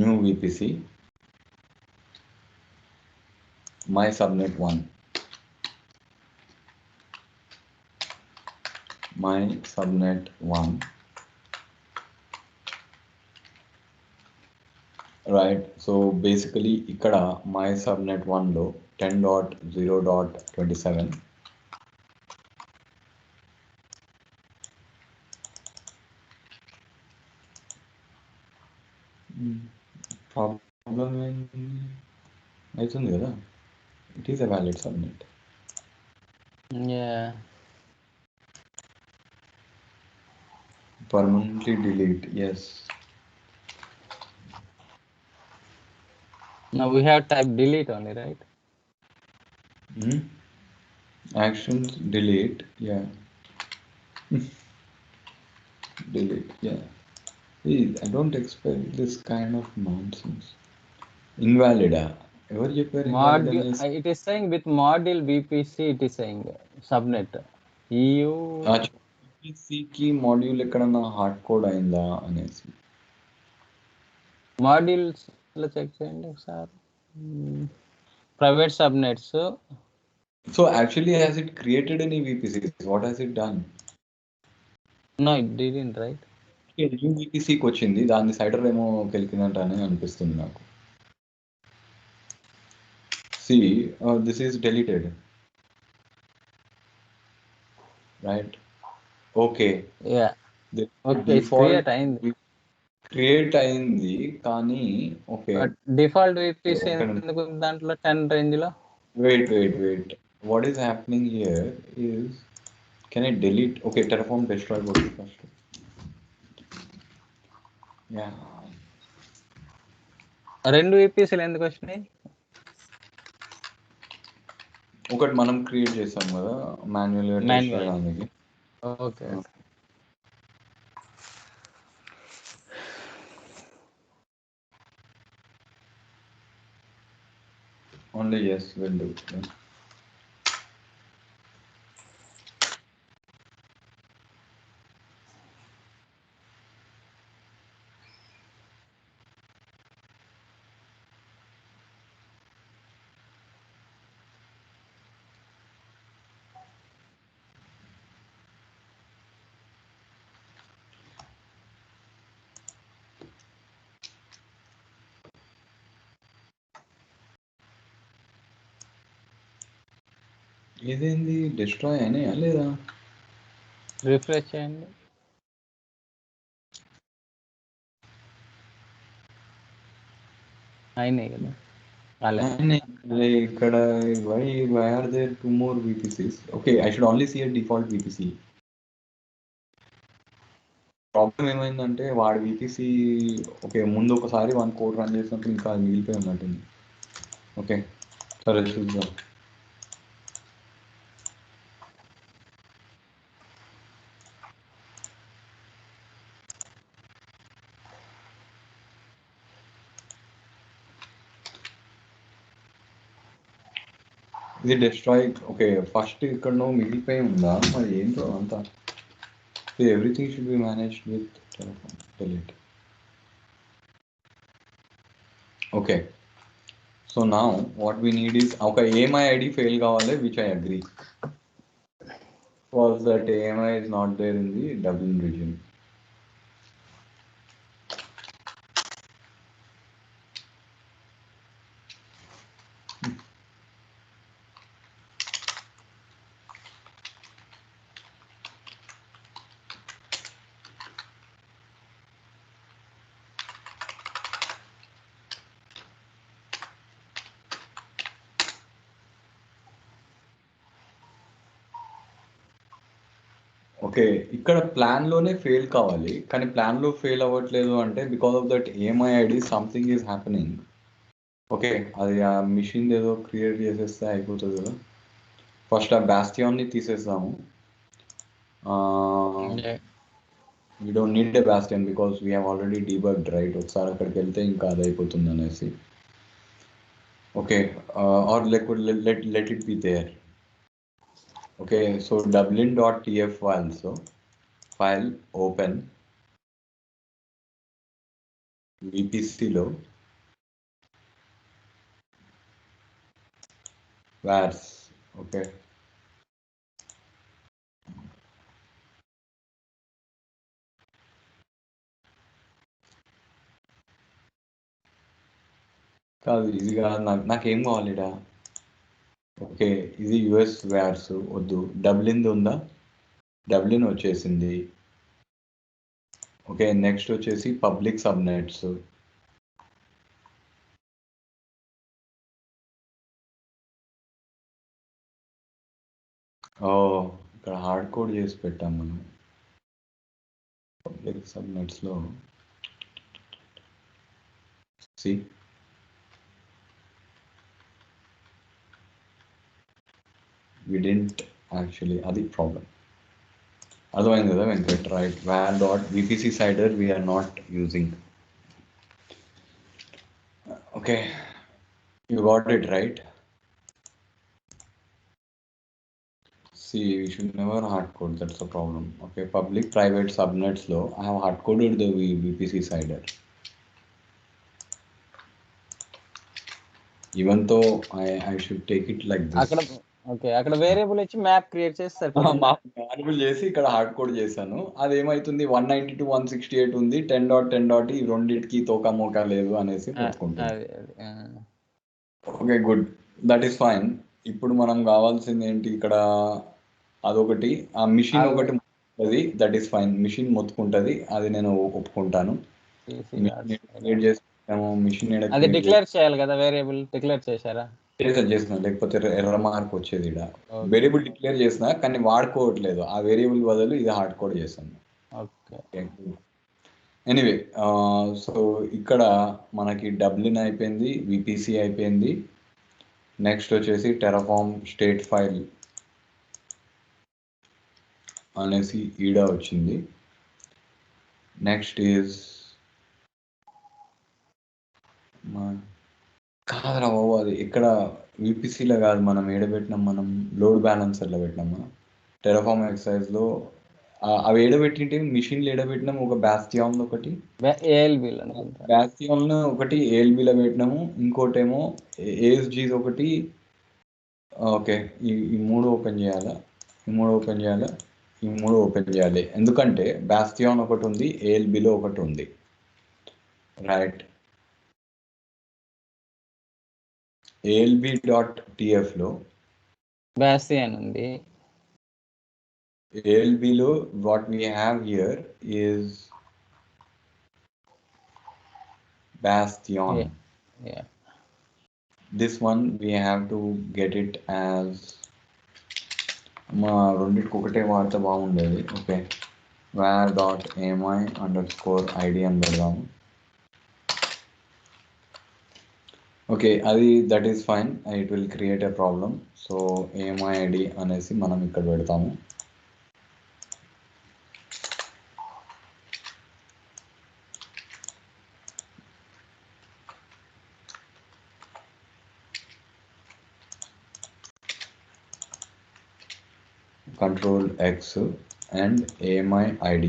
new VPC my subnet 1 my subnet 1 right. So basically ఇక్కడ మై సబ్నెట్ 1లో 10.0.27 ప్రాబ్లం అవుతుంది కదా. It is a valid subnet. Permanently delete, yes. Now we have typed delete only, right? Actions delete, yeah. Delete, yeah. Please, I don't expect this kind of nonsense. Invalid. ఎవరు చెప్పారు module? It is saying with module VPC it is saying subnet EU VPCకి module ఎక్కడన్నా hard code అయిందా అనేసి modules లో check చేయండి ఒకసారి. Private subnets. So actually has it created any VPCs? What has it done? No, it didn't, right? New VPCకి వచ్చింది, దాన్ని సైడర్ ఏమో కెలికినట్టు అని అనిపిస్తుంది నాకు. See, this is deleted, right? Okay. Yeah. Okay, default అయింది. క్రియేట్ అయింది కానీ ఓకే డిఫాల్ట్ VPC ఎందుకు దాంట్లో 10 రేంజ్ లో? Wait. What is happening here is, can I delete? Okay, Terraform destroy first. Yeah. రెండు VPCలు ఎందుకు వచ్చినాయి? ఒకటి మనం క్రియేట్ చేస్తాం కదా మాన్యువల్గా టెస్ట్ Manual. చేయడానికి. Okay. Only yes will do. Yeah. ఇదేంది డిస్ట్రాయ్ అయినాయా లేదా? రిఫ్రెష్ చేయండి. అయినాయి కదా. ఇక్కడ why are there 2 more VPCs? Okay, I should only see a default VPC. Problem ఏమైందంటే వాడి VPC ఓకే ముందు ఒకసారి 1 కోడ్ రన్ చేసినప్పుడు ఇంకా అది మిగిలిపోయి ఉన్నట్టుంది. ఓకే సరే చూద్దాం. ఇది డిస్ట్రాయ్ ఓకే ఫస్ట్ ఇక్కడ మిగిలిపోయి ఉందా మరి ఏంటో అంతా. Everything should be managed with telephone delete. Okay, so now what we need is okay AMI ID fail kavale, which I agree was that AMI is not there in the Dublin region. Okay ఇక్కడ ప్లాన్లోనే fail కావాలి కానీ ప్లాన్లో fail అవ్వట్లేదు అంటే because of that AMI ID something is happening. Okay అది ఆ machine ఏదో create చేసేస్తే అయిపోతుంది కదా. ఫస్ట్ ఆ బ్యాస్టియాన్ని తీసేస్తాము. We don't need a bastion because we have already debugged right. ఒకసారి అక్కడికి వెళ్తే ఇంకా అది అయిపోతుంది అనేసి. Okay or let it be there. Okay, so dublin.tf file, so file open VPC లో vars. Okay, కాదు ఇది కాదు నాకేం కావాలి ఇడా. ఓకే ఇది యుఎస్ వ్యార్స్ వద్దు, డబ్లిన్ ఉందా, డబ్లిన్ వచ్చేసింది. ఓకే నెక్స్ట్ వచ్చేసి పబ్లిక్ సబ్నెట్స్. ఓ ఇక్కడ హార్డ్ కోడ్ చేసి పెట్టాం మనం పబ్లిక్ సబ్నెట్స్లో. See we didn't actually, adi problem. అర్థమైంది కదా Venkat, right. var.vpc cider we are not using. Okay, you got it right. See, we should never hard code, that's the problem. Okay, public private subnets lo I have hard coded the vpc cider, even though I should take it like this. అక్కడ okay అక్కడ variable ఇచ్చి map create చేస్తారు. Manual చేసి ఇక్కడ hard code చేశాను. అది ఏమైతుంది 192 168 ఉంది, 10.10 ఈ రెండింటికి తోక మోకా లేదు అనేసి పెట్టుకుంటాను. Okay good, that is fine. ఇప్పుడు మనం కావాల్సింది ఏంటి ఇక్కడ, అదొకటి ఆ మిషన్ ఒకటి మొత్తుకుంటుంది, దట్ ఈస్ ఫైన్. మిషన్ మొత్తుకుంటుంది, అది నేను ఒప్పుకుంటాను. మిషన్ అది డిక్లేర్ చేయాలి కదా, వేరియబుల్ డిక్లేర్ చేశారా? చేసిన లేకపోతే ఎర్ర మార్క్ వచ్చేది. ఇక్కడ వేరియబుల్ డిక్లేర్ చేసిన కానీ వాడుకోవట్లేదు, ఆ వేరియబుల్ బదులు ఇది హార్డ్ కోడ్ చేస్తాను. ఓకే ఎనీవే, సో ఇక్కడ మనకి డబ్లిన్ అయిపోయింది, విపిసి అయిపోయింది. నెక్స్ట్ వచ్చేసి టెరాఫామ్ స్టేట్ ఫైల్ అనేసి ఈడ వచ్చింది. నెక్స్ట్ ఈజ్ కాదురా బాబు, అది ఇక్కడ విపిసిలో కాదు, మనం ఏడబెట్టినాం, మనం లోడ్ బ్యాలెన్సర్లో పెట్టినాం. మనం టెరాఫామ్ ఎక్సర్సైజ్లో అవి ఏడబెట్టింటే మిషన్లు ఏడబెట్టినాం. ఒక బ్యాస్టియాన్ ఒకటి ఏఎల్బిలో అనుకుంటా. బ్యాస్టియాన్ ఒకటి ఏఎల్బిలో పెట్టినాము, ఇంకోటేమో ఏఎస్జీ ఒకటి. ఓకే, ఈ మూడు ఓపెన్ చేయాలా, ఈ మూడు ఓపెన్ చేయాలా, ఈ మూడు ఓపెన్ చేయాలి. ఎందుకంటే బ్యాస్టియాన్ ఒకటి ఉంది, ఏఎల్బిలో ఒకటి ఉంది, రైట్. ALB.TFలో బాస్టియన్ ఉంది. ALBలో what we have here is Bastion. Yeah. This one we have to get it as మా రెండింటికి ఒకటే వాడితే బాగుండేది. ఓకే, var.ami_id అని పెడదాము. ఓకే, అది that is fine, it will create a problem. So AMI_id అనేసి మనం ఇక్కడ పెడతాము. Control X and AMI_id.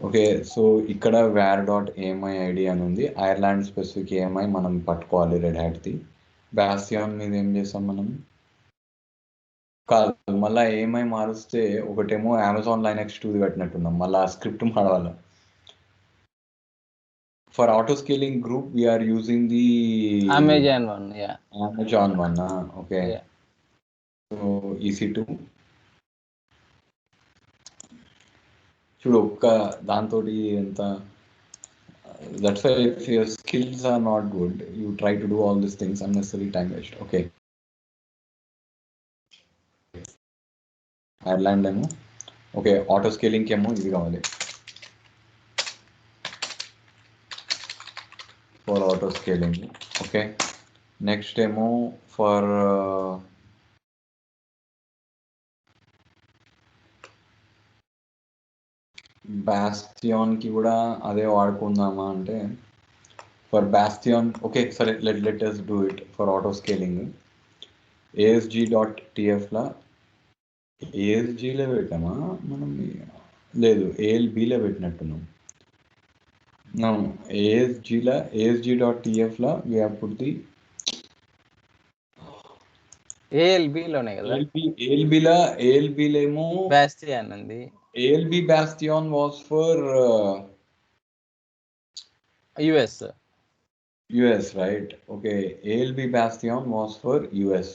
Okay, so ఇక్కడ var.ami_id అని ఉంది. ఐర్లాండ్ స్పెసిఫిక్ AMI మనం పట్టుకోవాలి రెడ్ హ్యాట్ది. బాస్టియాన్ మీద ఏం చేస్తాం మనం? కాదు, మళ్ళీ AMI మారుస్తే ఒకటేమో అమెజాన్ లైనక్స్ 2 పెట్టినట్టున్నాం, మళ్ళీ ఆ స్క్రిప్ట్ మారవాలి. For auto scaling group we're using the Amazon one. Amazon one. Okay, so EC2 చూడు, ఒక్క దాంతో ఎంత. That's why if your skills are not good, you try to do all these things, unnecessary time waste. Okay, Ireland ఏమో. Okay, auto స్కేలింగ్కి ఏమో ఇది కావాలి, for auto scaling. Okay, next ఏమో ఫర్ బాస్టియాన్కి కూడా అదే వాడుకుందామా అంటే, ఫర్ బాస్టియాన్ ఓకే సరే, let us do it for auto scaling. ASG.TFలో ASGలో పెట్టామా మనం? లేదు, ALBలో పెట్టినట్టున్నాం. ASG.TFలో we have put the ఏఎల్బిలోనే కదా. ALBలో ఏమో బాస్టియన్ ఉంది. ALB Bastion was for US, right? Okay, ALB Bastion was for US.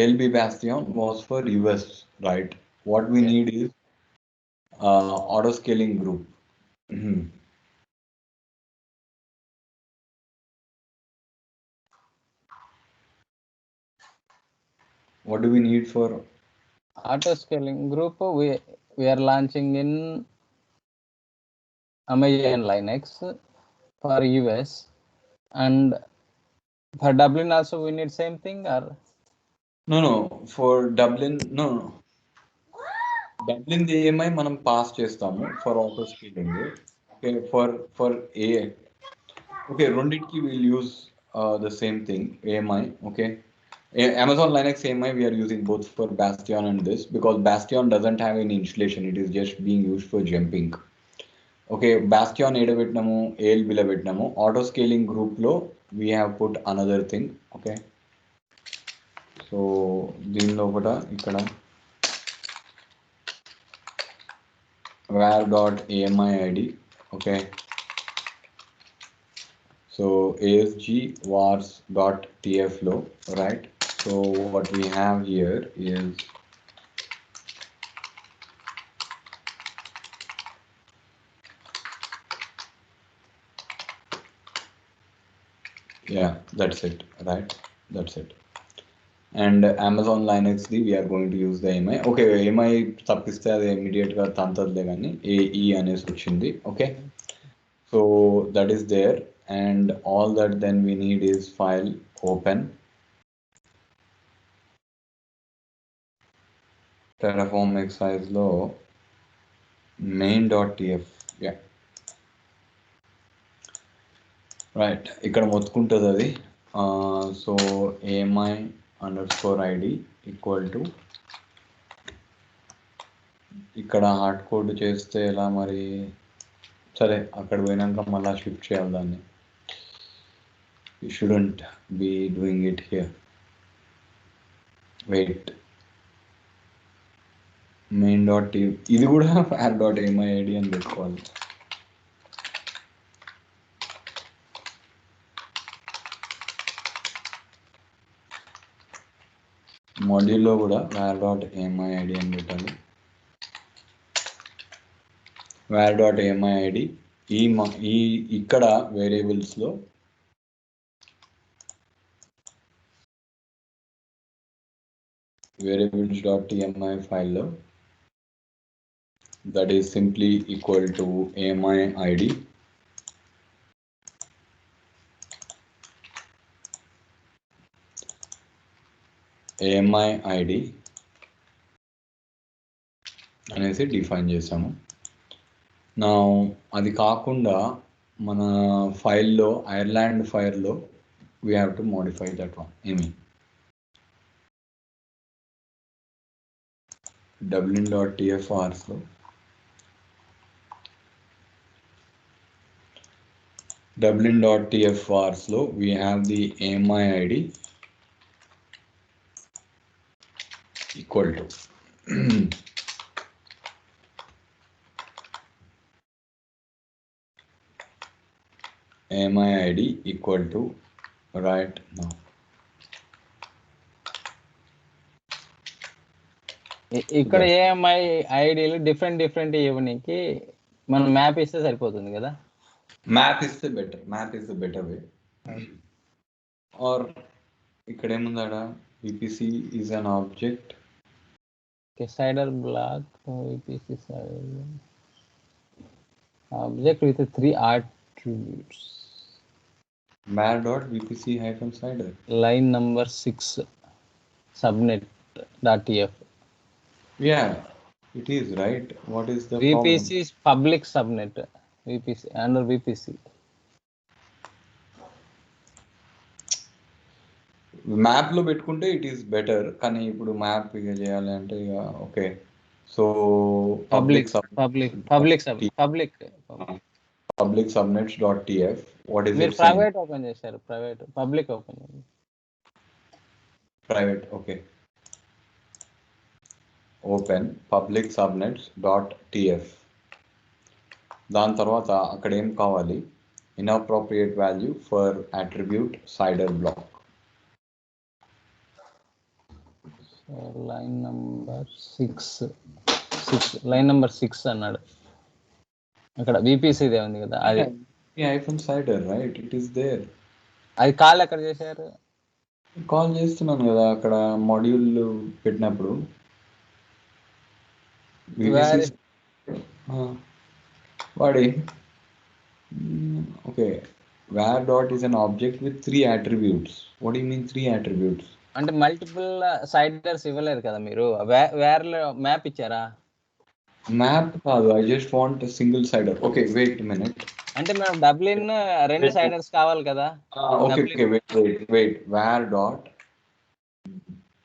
ALB Bastion was for US, right? What we need is auto scaling group. What do we need for auto scaling group? We are launching in Amazon Linux for US, and for Dublin also we need same thing, or no for Dublin no Dublin the AMI మనం pass చేస్తాము for auto scaling. Okay, for a okay, రెండింటికి will use the same thing, AMI. Okay, Amazon Linux AMI we are using both for Bastion and this, because Bastion doesn't have any installation, it is just being used for jumping. Okay, Bastion ఏడ పెట్టినాము, ALBలో పెట్టినాము. Auto scaling గ్రూప్లో we have put another thing. Okay, so దీనిలో కూడా ఇక్కడ var.ami_id. Okay, so ASG wars.tflow, right? So what we have here is yeah, that's it, right? That's it. And Amazon లైనక్స్ది we are going to use the AMI. Okay, AMI తప్పిస్తే అది ఇమీడియట్గా తంతదిలే కానీ ఏఈ అనేసి వచ్చింది. Okay, so that is there and all that then we need is file open Terraform exercise లో main.tf. yeah, రైట్, ఇక్కడ మొత్తుకుంటుంది అది. సో ami_id ఈక్వల్ టు ఇక్కడ హార్డ్ కోడ్ చేస్తే ఎలా మరి? సరే, అక్కడ పోయినాక మళ్ళీ షిఫ్ట్ చేయాలి దాన్ని. You shouldn't be doing it here. Wait, main.tf ఇది కూడా var.amid అని పెట్టుకోవాలి. మాడ్యూల్లో కూడా var.amid అని పెట్టాలి. var.amid ఈ ఇక్కడ వేరియబుల్స్లో variables.tmi ఫైల్లో that is simply equal to ami_id అనేసి డిఫైన్ చేసాము. నా అది కాకుండా మన ఫైల్లో ఐర్లాండ్ ఫైల్లో we have to modify that one. ఏమి dublin.tfrsలో dublin.tfrsలో we have the ami_id equal to ami_id equal to right now. ఇక్కడ ఏఎంఐ ఐడీలు డిఫరెంట్ ఇవ్వడానికి మనం మ్యాప్ ఇస్తే సరిపోతుంది కదా? మ్యాప్ ఇస్తే better, map is the better way. Or ఇక్కడ ఏముందాడా VPC is an object CIDR block VPC object with 3 attributes. var.vpc-cider line number 6 subnet.tf. yeah, it is right. What is the VPC problem? is public subnet. VPC under VPC. Map లో పెట్టుకుంటే it is better, కానీ ఇప్పుడు map ఇక చేయాలి అంటే ఇక okay. So public subnets dot tf. what is మీరు it saying? Private open చేశారు, ప్రైవేట్ పబ్లిక్ ఓపెన్ చేయండి. Private, okay. Open public subnets dot tf. దాని తర్వాత అక్కడ ఏం కావాలి? inappropriate value for attribute cider block. Line number 6 అన్నాడు అక్కడ. VPC దే ఉంది కదా అది. cider, right? It is there. అది కాల్ ఎక్కడ చేశారు? కాల్ చేస్తున్నాను కదా అక్కడ మాడ్యూల్ పెట్టినప్పుడు. వాడి okay, var dot is an object with 3 attributes. What do you mean 3 attributes? అంటే మల్టిపుల్ సైడర్స్ ఇవ్వలేదు కదా మీరు, వేర్లో మ్యాప్ ఇచ్చారా? మ్యాప్ కాదు, I just want a single cider. Okay, wait a minute. అంటే మనం డబ్లిన్ 2 సైడర్స్ కావాలి కదా. Okay, wait.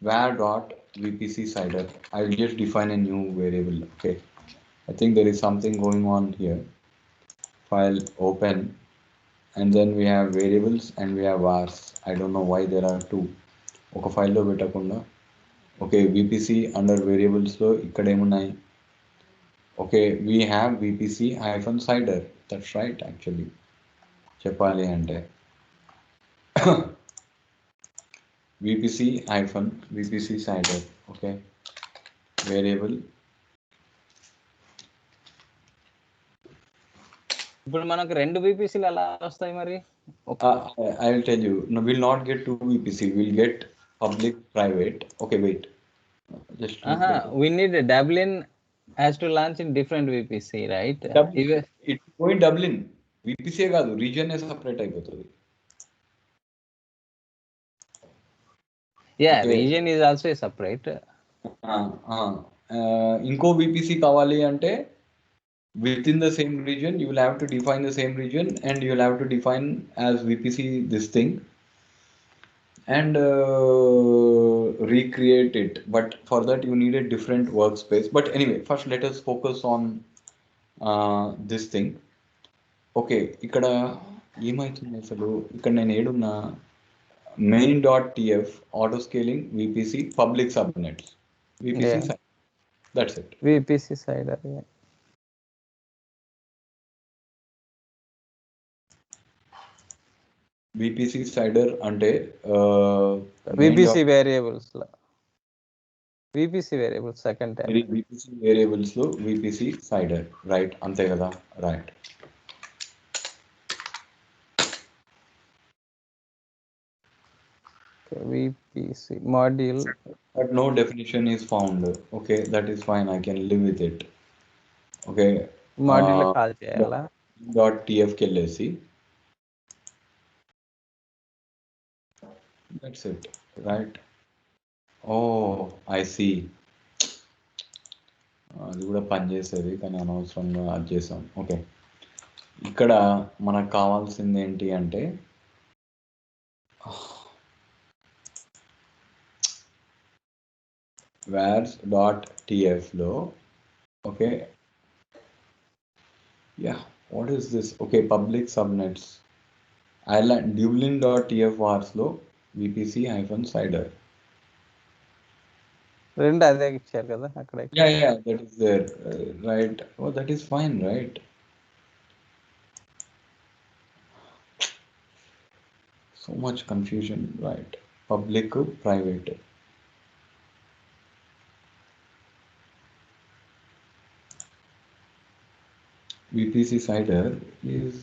var dot vpc cider. I'll just define a new variable. Okay, I think there is something going on here. File open and then we have variables and we have vars. I don't know why there are two. ఒక ఫైల్లో పెట్టకుండా okay VPC under వేరియబుల్స్లో ఇక్కడ ఏమున్నాయి? Okay, we have VPC-cider. That's right. Actually చెప్పాలి అంటే VPC-cider. Okay, variable. ఇప్పుడు మనకు 2 VPCలు ఎలా వస్తాయి మరి? I will tell you. No, we'll not get 2 VPC. We'll get public, private. Okay, wait. Just We need a Dublin has to launch in different VPC, right? Dublin. It's going Dublin. VPC కాదు, region separate అయిపోతుంది. Yeah, Okay. region is also separate. ఇంకో VPC కావాలి అంటే within the same region you will have to define the same region and you will have to define as VPC this thing and recreate it, but for that you need a different workspace. But anyway, first let us focus on this thing. Okay, ఇక్కడ ఏమవుతుంది అసలు, ఇక్కడ నేను ఏడున్నా main.tf auto scaling VPC public subnets VPC Yeah. side. That's it. VPC side. Yeah. VPC sider అంటే VPC variables la. VPC variables second tab. VPC variables లో VPC sider, right? అంతే కదా, right? VPC module, but no definition is found. Okay, that is fine, I can live with it. Okay, module call చేయాలా? .tf కి వెళ్ళేసి that's it, right? Oh, I see. అది కూడా పనిచేసేది కానీ అనవసరంగా అది చేసాం. ఓకే, ఇక్కడ మనకు కావాల్సింది ఏంటి అంటే vars.tf లో okay yeah what is this, okay public subnets Ireland dublin.tf vars లో VPC -sider. రెండు అదే ఇచ్చారు కదా అక్కడ. Yeah, that is there, right? Oh, that is fine, right? So much confusion, right? Public, private. VPC sider is,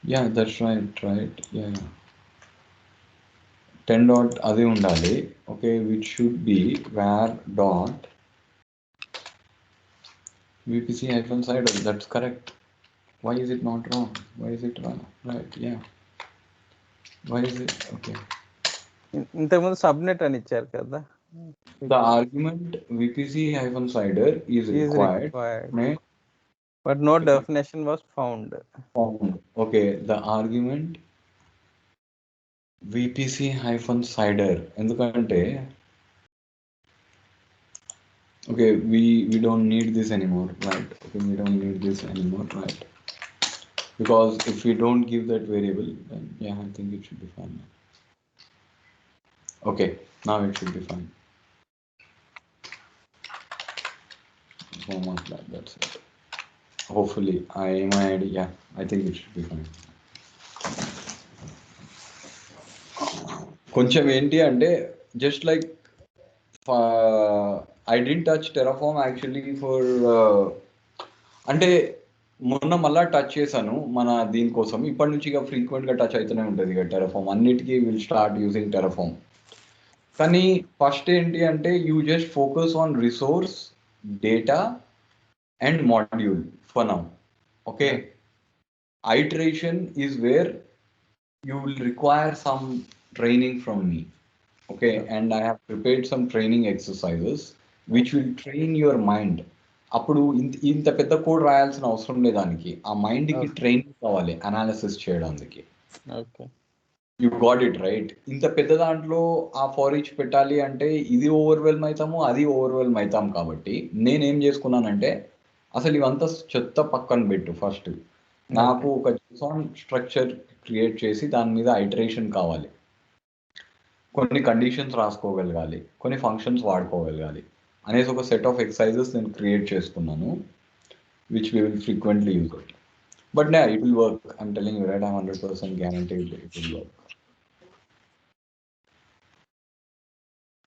yeah, that's right, yeah. 10 dot అదే ఉండాలి. Okay, which should be var dot VPC -sider. That's correct. Why is it not wrong? Why is it wrong? Right, yeah. Why is it okay? ఇంతకుముందు subnet అని ఇచ్చారు కదా. The argument VPC -sider is required. But no definition was found. Okay, the argument VPC -sider ఎందుకంటే okay, we don't need this anymore, right? Okay, we don't need this anymore, right? Because if we don't give that variable, then yeah, I think it should be fine. Okay, now it should be fine. Format lab, that's it. Hopefully, yeah, I think it should be fine. కొంచెం ఏంటి అంటే just like I didn't touch Terraform actually for అంటే మొన్న మళ్ళా touch చేశాను మన దీనికోసం. ఇప్పటి నుంచి ఇక ఫ్రీక్వెంట్గా టచ్ అవుతూనే ఉంటుంది ఇక టెరాఫామ్, అన్నిటికీ విల్ స్టార్ట్ యూజింగ్ టెరాఫామ్. కానీ ఫస్ట్ ఏంటి అంటే you just focus on resource, data and module for now. Okay, iteration is where you will require some training from me. Okay, and I have prepared some training exercises which will train your mind. అప్పుడు ఇంత పెద్ద code రాయాల్సిన అవసరం లేదు దానికి, ఆ మైండ్కి training కావాలి analysis చేయడానికి. Okay, you got it right. ఇంత పెద్ద దాంట్లో ఆ ఫార్ ఈచ్ పెట్టాలి అంటే ఇది ఓవర్వెల్మ్ అవుతాము, అది ఓవర్వెల్మ్ అవుతాం. కాబట్టి నేనేం చేసుకున్నానంటే అసలు ఇవంతా చెత్త పక్కన పెట్టు. ఫస్ట్ నాకు ఒక JSON స్ట్రక్చర్ క్రియేట్ చేసి దాని మీద ఐటరేషన్ కావాలి, కొన్ని కండిషన్స్ రాసుకోగలగాలి, కొన్ని ఫంక్షన్స్ వాడుకోగలగాలి అనేసి ఒక సెట్ ఆఫ్ ఎక్సర్సైజెస్ నేను క్రియేట్ చేసుకున్నాను, which we will frequently use it. But నే it will work, I'm telling you right, 100% guaranteed it will work.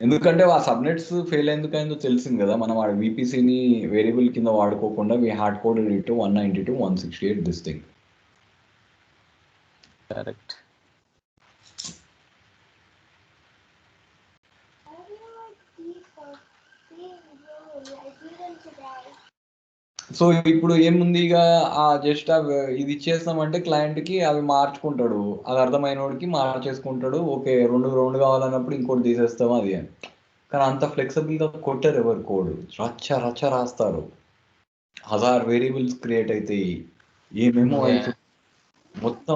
ఎందుకంటే ఆ సబ్నెట్స్ ఫెయిల్ ఎందుకైందో తెలిసింది కదా. మనం ఆ VPCని వేరియబుల్ కింద వాడుకోకుండా we hard coded it 192.168 this thing. Correct. So ఇప్పుడు ఏముంది ఇక ఆ జస్ట్ ఇది ఇచ్చేస్తామంటే క్లయింట్ కి అవి మార్చుకుంటాడు, అది అర్థమైనోడికి మార్చేసుకుంటాడు, ఓకే రెండు కావాలన్నప్పుడు ఇంకోటి తీసేస్తాం అది అని. కానీ అంత ఫ్లెక్సిబుల్ గా కొట్టారు ఎవరు కోడ్, రచ్చ రచ్చ రాస్తారు, 1000 వేరియబుల్స్ క్రియేట్ అవుతాయి, ఏమేమో అవుతుంది, మొత్తం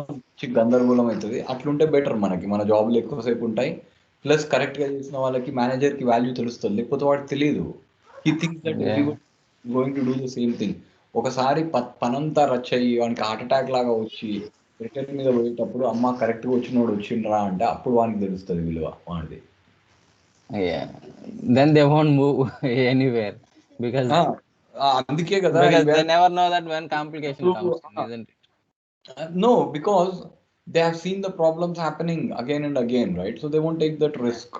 గందరగోళం అవుతుంది. అట్లుంటే బెటర్, మనకి మన జాబ్లు ఎక్కువసేపు ఉంటాయి, ప్లస్ కరెక్ట్ గా చేసిన వాళ్ళకి మేనేజర్ కి వాల్యూ తెలుస్తుంది, లేకపోతే వాడికి తెలియదు, he thinks that everyone going to do the same thing. ఒకసారి పనంతా రచ్చయ్యి వానికి హార్ట్ అటాక్ లాగా వచ్చి రిటర్న్ మీద పోయేటప్పుడు అమ్మ కరెక్ట్ గా వచ్చినోడు వచ్చిండ్రా అంటే అప్పుడు వానికి తెలుస్తుంది విలువ వాడిది. Then they won't move anywhere because అందుకే కదా they never know that when complication comes in, isn't it? No, because they have seen the problems happening again and again, right? So they won't take that risk.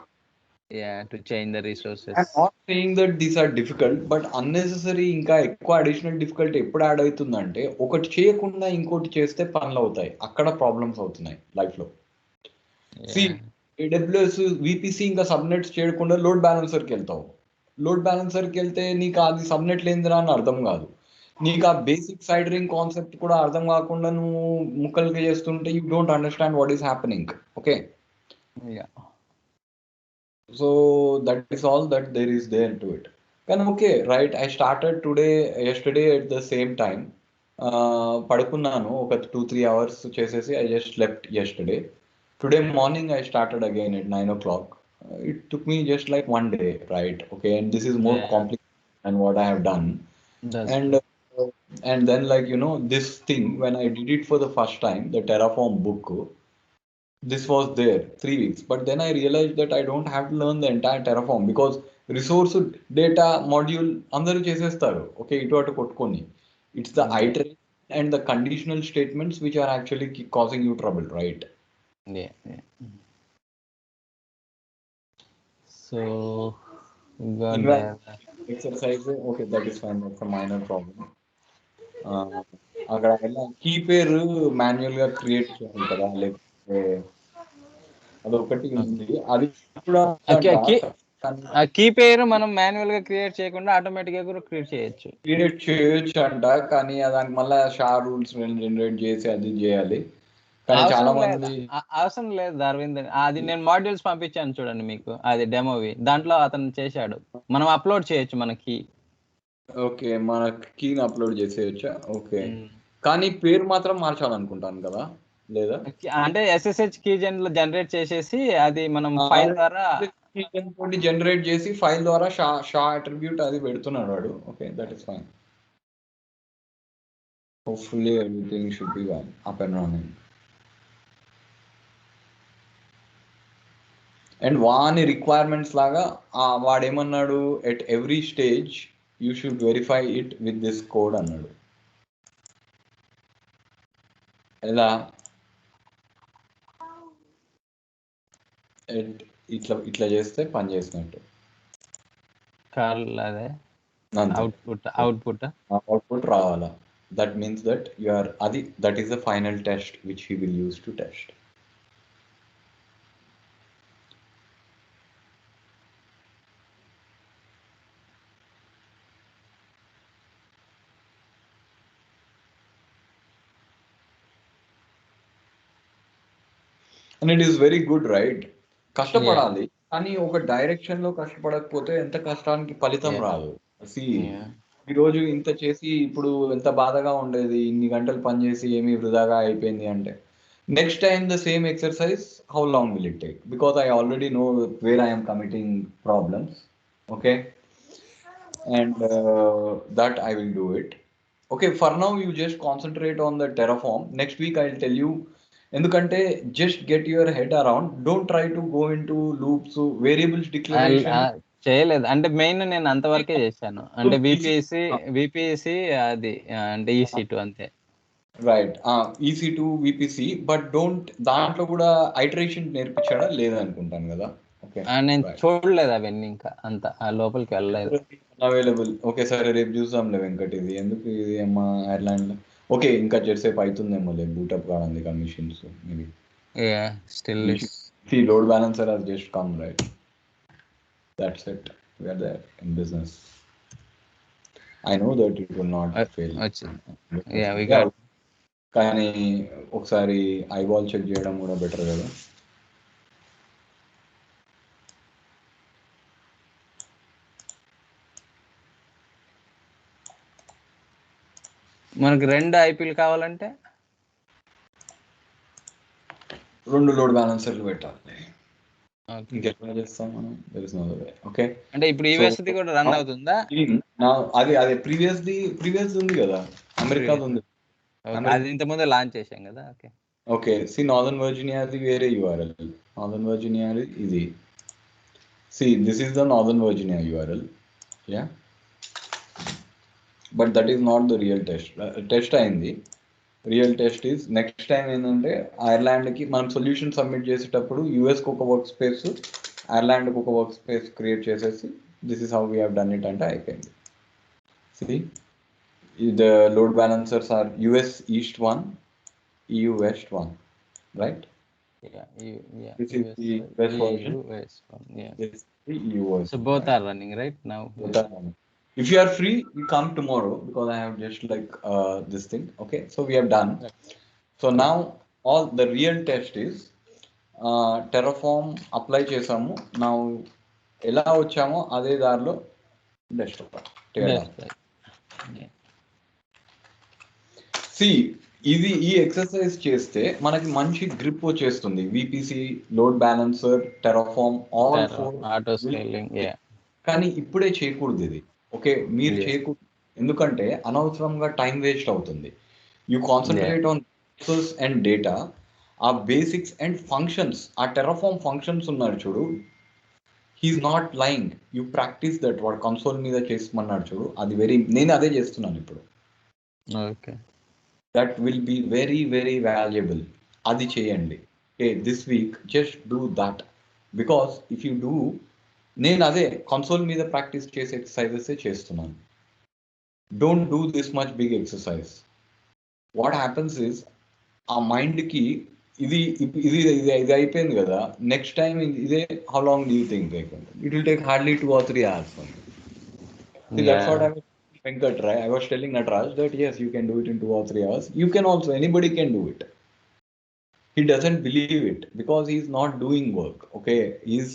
Yeah, to change the resources. I'm not saying that these are difficult, but unnecessary ఇంకా ఎక్కువ additional difficulty ఎప్పుడు add అవుతుందంటే ఒకటి చేయకుండా ఇంకోటి చేస్తే పనులు అవుతాయి, అక్కడ ప్రాబ్లమ్స్ అవుతున్నాయి లైఫ్ లో. సి AWS VPC ఇంకా సబ్నెట్స్ చేయకుండా లోడ్ బ్యాలెన్సర్కి వెళ్తావు, లోడ్ బ్యాలెన్సర్కి వెళ్తే నీకు అది సబ్నెట్ లేనిదిరా అని అర్థం కాదు, నీకు ఆ బేసిక్ సైడ్ రింగ్ కాన్సెప్ట్ కూడా అర్థం కాకుండా నువ్వు ముక్కలుగా చేస్తుంటే you don't understand what is happening. Okay, so that is all that there is there to it. కానీ okay right, I started yesterday at the same time. పడుకున్నాను ఒక 2-3 hours చేసేసి I just left yesterday. Today morning I started again at 9 o'clock. It took me just like one day, right? Okay, and this is more complicated than what I have done. And and then like this thing, when I did it for the first time, the Terraform book, this was there 3 weeks, but then I realized that I don't have to learn the entire Terraform because resource data module అందరూ చేసేస్తారు, okay ఇటు అటు కొట్టుకొని. It's the iteration and the conditional statements which are actually causing you trouble, right? Yeah. So got that exercise, okay, that is fine, that's a minor problem. అక్కడ key పేరు manual గా create చేయాలి కదా, లేకపోతే అదొకటి ఉంది, అది కూడా ఆ కీ పేరు మనం మాన్యువల్ గా క్రియేట్ చేయకుండా ఆటోమేటిక్ గా కూడా క్రియేట్ చేయొచ్చు అంట. కానీ దానికి మళ్ళీ రూల్స్ జనరేట్ చేసి అది చేయాలి. కానీ చాలా మంది అవసరం లేదు అరవింద్, అది నేను మాడ్యూల్స్ పంపించాను చూడండి మీకు, అది డెమోవి, దాంట్లో అతను చేశాడు, మనం అప్లోడ్ చేయొచ్చు మన కీ. ఓకే, మన కీని అప్లోడ్ చేసేయచ్చా? ఓకే, కానీ పేరు మాత్రం మార్చాలనుకుంటాను కదా, లేదా అంటే SSH కీ జనరేట్ చేసేసి అది మనం ఫైల్ ద్వారా జనరేట్ చేసి ఫైల్ ద్వారా షా అట్రిబ్యూట్ అది పెడుతున్నాడు వాడు. Okay, that is fine. Hopefully everything should be up and running. And వాని రిక్వైర్మెంట్స్ లాగా వాడేమన్నాడు, at every stage you should verify it with this code అన్నాడు. ఎలా ఇట్లా చేస్తే పని చేసినట్టు అదే అవుట్పుట్ రావాలా. That means that you are that is the final test which he will use to test. And it is very good, right? కష్టపడాలి, కానీ ఒక డైరెక్షన్ లో కష్టపడకపోతే ఎంత కష్టానికి ఫలితం రాదు. ఈ రోజు ఇంత చేసి ఇప్పుడు ఎంత బాధగా ఉండేది, ఇన్ని గంటలు పనిచేసి ఏమి వృధాగా అయిపోయింది అంటే, next time the same exercise how long will it take, because I already know where I'm committing problems. Okay, and that I will do it. Okay, for now you just concentrate on the Terraform. Next week I will tell you, ఎందుకంటే just get your head around, don't try to go in to loops, variables declaration చేయలేదు. అంటే main నేను అంతవరకే చేశాను, అంటే VPC అది అంటే EC2 అంతే, right? EC2 VPC, but don't, దాంట్లో కూడా ఐటరేషన్ నేర్పించాడా లేదనుకుంటాను కదా. ఓకే, నేను చూడలేదు అవన్నీ, ఇంకా అంత లోపలికి వెళ్ళలేదు. అవైలబుల్. ఓకే, సరే రేపు చూద్దాంలే వెంకట్, ఇది ఎందుకు ఇది అమ్మా ఐర్లాండ్. ఓకే, ఇంకా చేసేపు అవుతుందేమో లేదు, బూటప్ కావాలి కదా machines maybe. Still load balancer has just come, right? That's it, we are there in business. I know that it will not fail. వచ్చింది. Yeah, we got. కానీ ఒకసారి ఐబాల్ చెక్ చేయడం కూడా బెటర్ కదా. మనకి 2 ఐపీఎల్ కావాలంటే 2 లోడ్ బ్యాలెన్సర్లు పెట్టాలి. ఇంకెట్లా చేస్తాం మనం? there is no other way. Okay, అంటే ఇప్పుడు యూఎస్ది కూడా రన్ అవుతుందా? అది ప్రీవియస్ ఉంది కదా, అమెరికాది ఉంది. అది ఇంత ముందే లాంచ్ చేశాం కదా. ఓకే ఓకే, సి నార్దర్న్ వర్జీనియాది వేరే URL, నార్దర్న్ వర్జీనియాది ఇది. See this is the northern Virginia URL, yeah, but that is not the real test. Test అయింది. Real test is next time ఏంటంటే ఐర్లాండ్కి మనం సొల్యూషన్ సబ్మిట్ చేసేటప్పుడు యూఎస్కి ఒక వర్క్ స్పేస్, ఐర్లాండ్కి ఒక వర్క్ స్పేస్ క్రియేట్ చేసేసి this is how we have done it అంటే అయిపోయింది. See the load balancers are US East 1, EU West 1, right? This is the West version. This is the EU version. So both are running right now. Both are running. If you are free, you come tomorrow because I have just like this thing. Okay, so we have done. So now all the real test is Terraform apply చేసాము. Now ఎలా వచ్చామో అదే దారిలో desktop. See, ఈ exercise చేస్తే మనకి మంచి grip వచ్చేస్తుంది. VPC, load balancer, Terraform, all 4 auto scaling. కానీ ఇప్పుడే చేయకూడదు ఇది. ఓకే, మీరు చేయకూడదు, ఎందుకంటే అనవసరంగా టైం వేస్ట్ అవుతుంది. You concentrate on process and data, ఆ బేసిక్స్ అండ్ ఫంక్షన్స్. ఆ టెరాఫార్మ్ ఫంక్షన్స్ ఉన్నారు చూడు, he is not lying. You practice that. వాడు కన్సోల్ మీద చేస్తామన్నాడు చూడు, అది నేను అదే చేస్తున్నాను ఇప్పుడు. Okay, that will be very valuable. అది చేయండి. Okay, this week just do that. Because if you do, నేను అదే కన్సోల్ మీద ప్రాక్టీస్ చేసే ఎక్సర్సైజెస్ చేస్తున్నాను. Don't do this much big exercise. What happens is, ఆ మైండ్కి ఇది అయిపోయింది కదా, నెక్స్ట్ టైం ఇదే. How long do you think it will take hardly 2 or 3 hours. That's what I was Venkat, right? I was telling Nataraj that yes, you can do it in 2 or 3 hours. You can also, anybody can do it. He doesn't believe it because he's not doing work. Okay, he's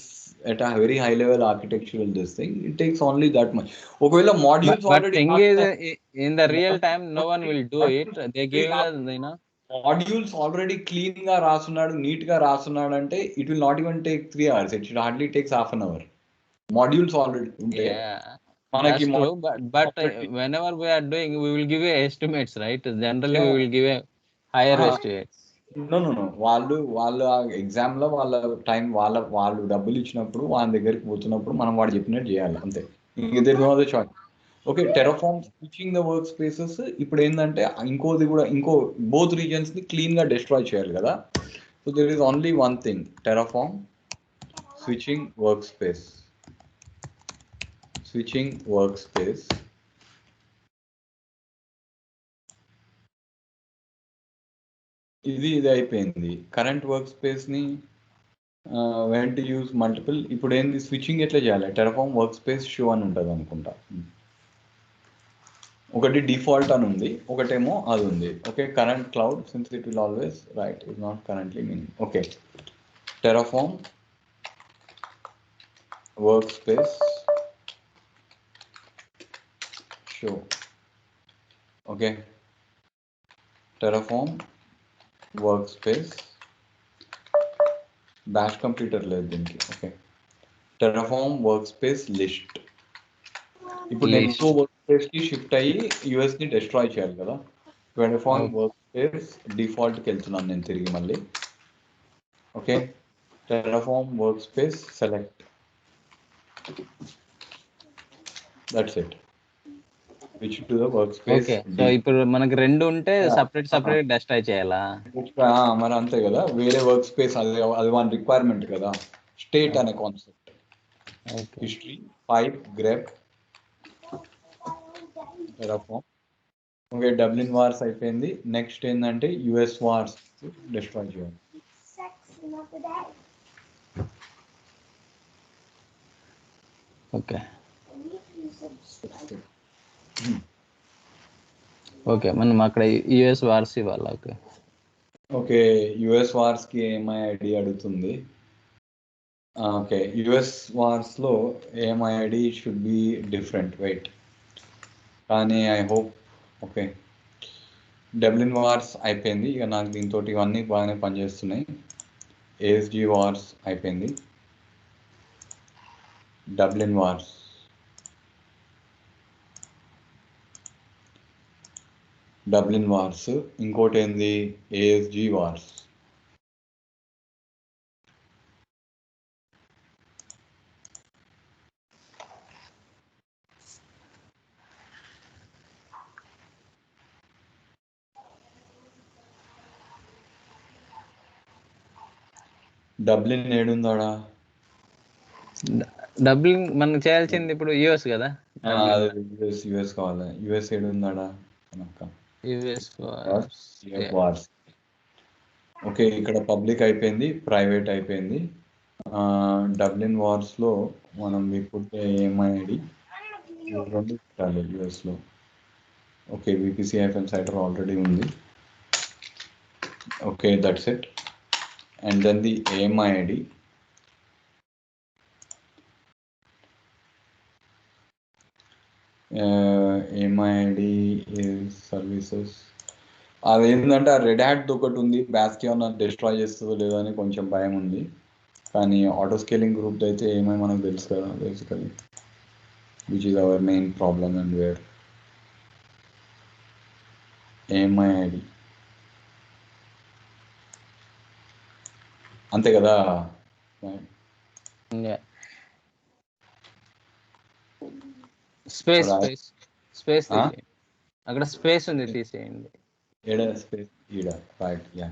at a very high level architectural this thing. It takes only that much. Okay, well, modules but already. Thing is, in the real time, no one will do it. They give us, modules already clean ga rasunadu, neat ga rasunadu ante it will not even take 3 hours. It should hardly takes half an hour. Modules already. Yeah. That's true, but whenever we are doing, we will give estimates, right? Generally, we will give a higher estimates. No. వాళ్ళు ఎగ్జామ్లో వాళ్ళ time వాళ్ళు డబ్బులు ఇచ్చినప్పుడు వాళ్ళ దగ్గరికి పోతున్నప్పుడు మనం వాడు చెప్పినట్టు చేయాలి అంతే. There no other choice. Okay, Terraform switching the work spaces ఇప్పుడు ఏంటంటే ఇంకో బోత్ రీజన్స్ని క్లీన్గా డిస్ట్రాయ్ చేయాలి కదా. So there is only one thing, Terraform switching work space. ఇది అయిపోయింది. కరెంట్ వర్క్ స్పేస్ని వెన్ టు యూజ్ మల్టిపుల్. ఇప్పుడు ఏంది స్విచ్చింగ్ ఎట్లా చేయాలి? టెరాఫార్మ్ వర్క్ స్పేస్ షో అని ఉంటుంది అనుకుంటా. ఒకటి డిఫాల్ట్ అని ఉంది, ఒకటేమో అది ఉంది. Okay, current cloud since it will always right is not currently meaning. Okay, Terraform work space show. Okay, Terraform work space bash computer లేదు దీనికి. Okay, Terraform work space list. ఇప్పుడు నేను ఇంకో వర్క్ స్పేస్కి షిఫ్ట్ అయ్యి యూఎస్ని డిస్ట్రాయ్ చేయాలి కదా. Terraform work space డిఫాల్ట్కి వెళ్తున్నాను నేను తిరిగి మళ్ళీ. Okay, Terraform work space select. That's it. Switch to the work space. So ఇప్పుడు మనకి 2 ఉంటే సపరేట్ డిస్ట్రాయ్ చేయాలా? మరి అంతే కదా, వేరే వర్క్ స్పేస్ అది వన్ రిక్వైర్మెంట్ కదా. స్టేట్ అనే concept. History 5 grep Terraform. Okay, Dublin vars అయిపోయింది. నెక్స్ట్ ఏంటంటే యుఎస్ వార్స్ డిస్ట్రాయ్ చేయాలి. ఓకే, ఓకే, మనం అక్కడ యుఎస్ వార్స్ ఇవ్వాలి. ఓకే ఓకే, యుఎస్ వార్స్కి ఏఎంఐఐడి అడుగుతుంది. ఓకే, యుఎస్ వార్స్లో AMI ID should be different, wait. కానీ I hope okay Dublin vars అయిపోయింది. ఇక నాకు దీంతో ఇవన్నీ బాగానే పనిచేస్తున్నాయి. ఏఎస్జి వార్స్ అయిపోయింది. డబ్లిన్ వార్స్, ఇంకోటి ఏంది ఏఎస్జి వార్స్. డబ్లిన్ ఏడుందాడా? డబ్లింగ్ మనం చేయాల్సింది ఇప్పుడు యుఎస్ కదా. యుఎస్ కావాలి. యుఎస్ ఏడుందాడా? US vars. ఓకే, ఇక్కడ పబ్లిక్ అయిపోయింది, ప్రైవేట్ అయిపోయింది. డబ్లిన్ వార్స్లో మనం ఇప్పుడు ఏఎంఐఐడి రెండు పెట్టాలి యుఎస్లో. ఓకే, VPC-HM సైటర్ ఆల్రెడీ ఉంది. Okay, that's it. And then the AMI ID. AMI ID is services. అదేంటంటే ఆ రెడ్ హ్యాట్ ఒకటి ఉంది, బాస్టియాన్ డిస్ట్రాయ్ చేస్తుందో లేదో అని కొంచెం భయం ఉంది. కానీ ఆటో స్కేలింగ్ గ్రూప్ అయితే ఏమై మనకు తెలుసు కదా basically, which is our main problem and where AMI ID అంతే కదా. స్పేస్ అక్కడ స్పేస్ ఉంది, తీసేయండి. స్పేస్ ఈడ right. Yeah,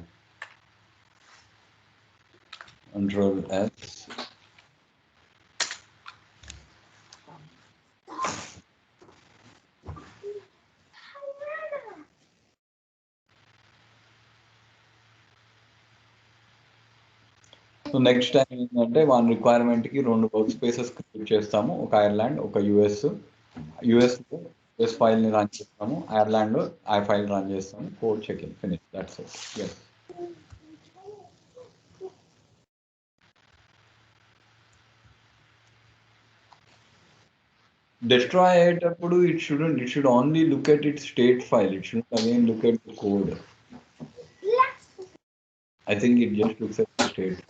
Control S. So next time ఏంటంటే వన్ రిక్వైర్మెంట్కి 2 వర్క్ స్పేసెస్ క్రియేట్ చేస్తాము. ఒక ఐర్లాండ్, ఒక యుఎస్. యుఎస్లో యుఎస్ ఫైల్ని రన్ చేస్తాము, ఐర్లాండ్లో ఆ ఫైల్ రన్ చేస్తాము. Code checking finish, that's it. Yes, destroy అయ్యేటప్పుడు it should only look at it state file. It should again look at the code. I think it just looks at the state.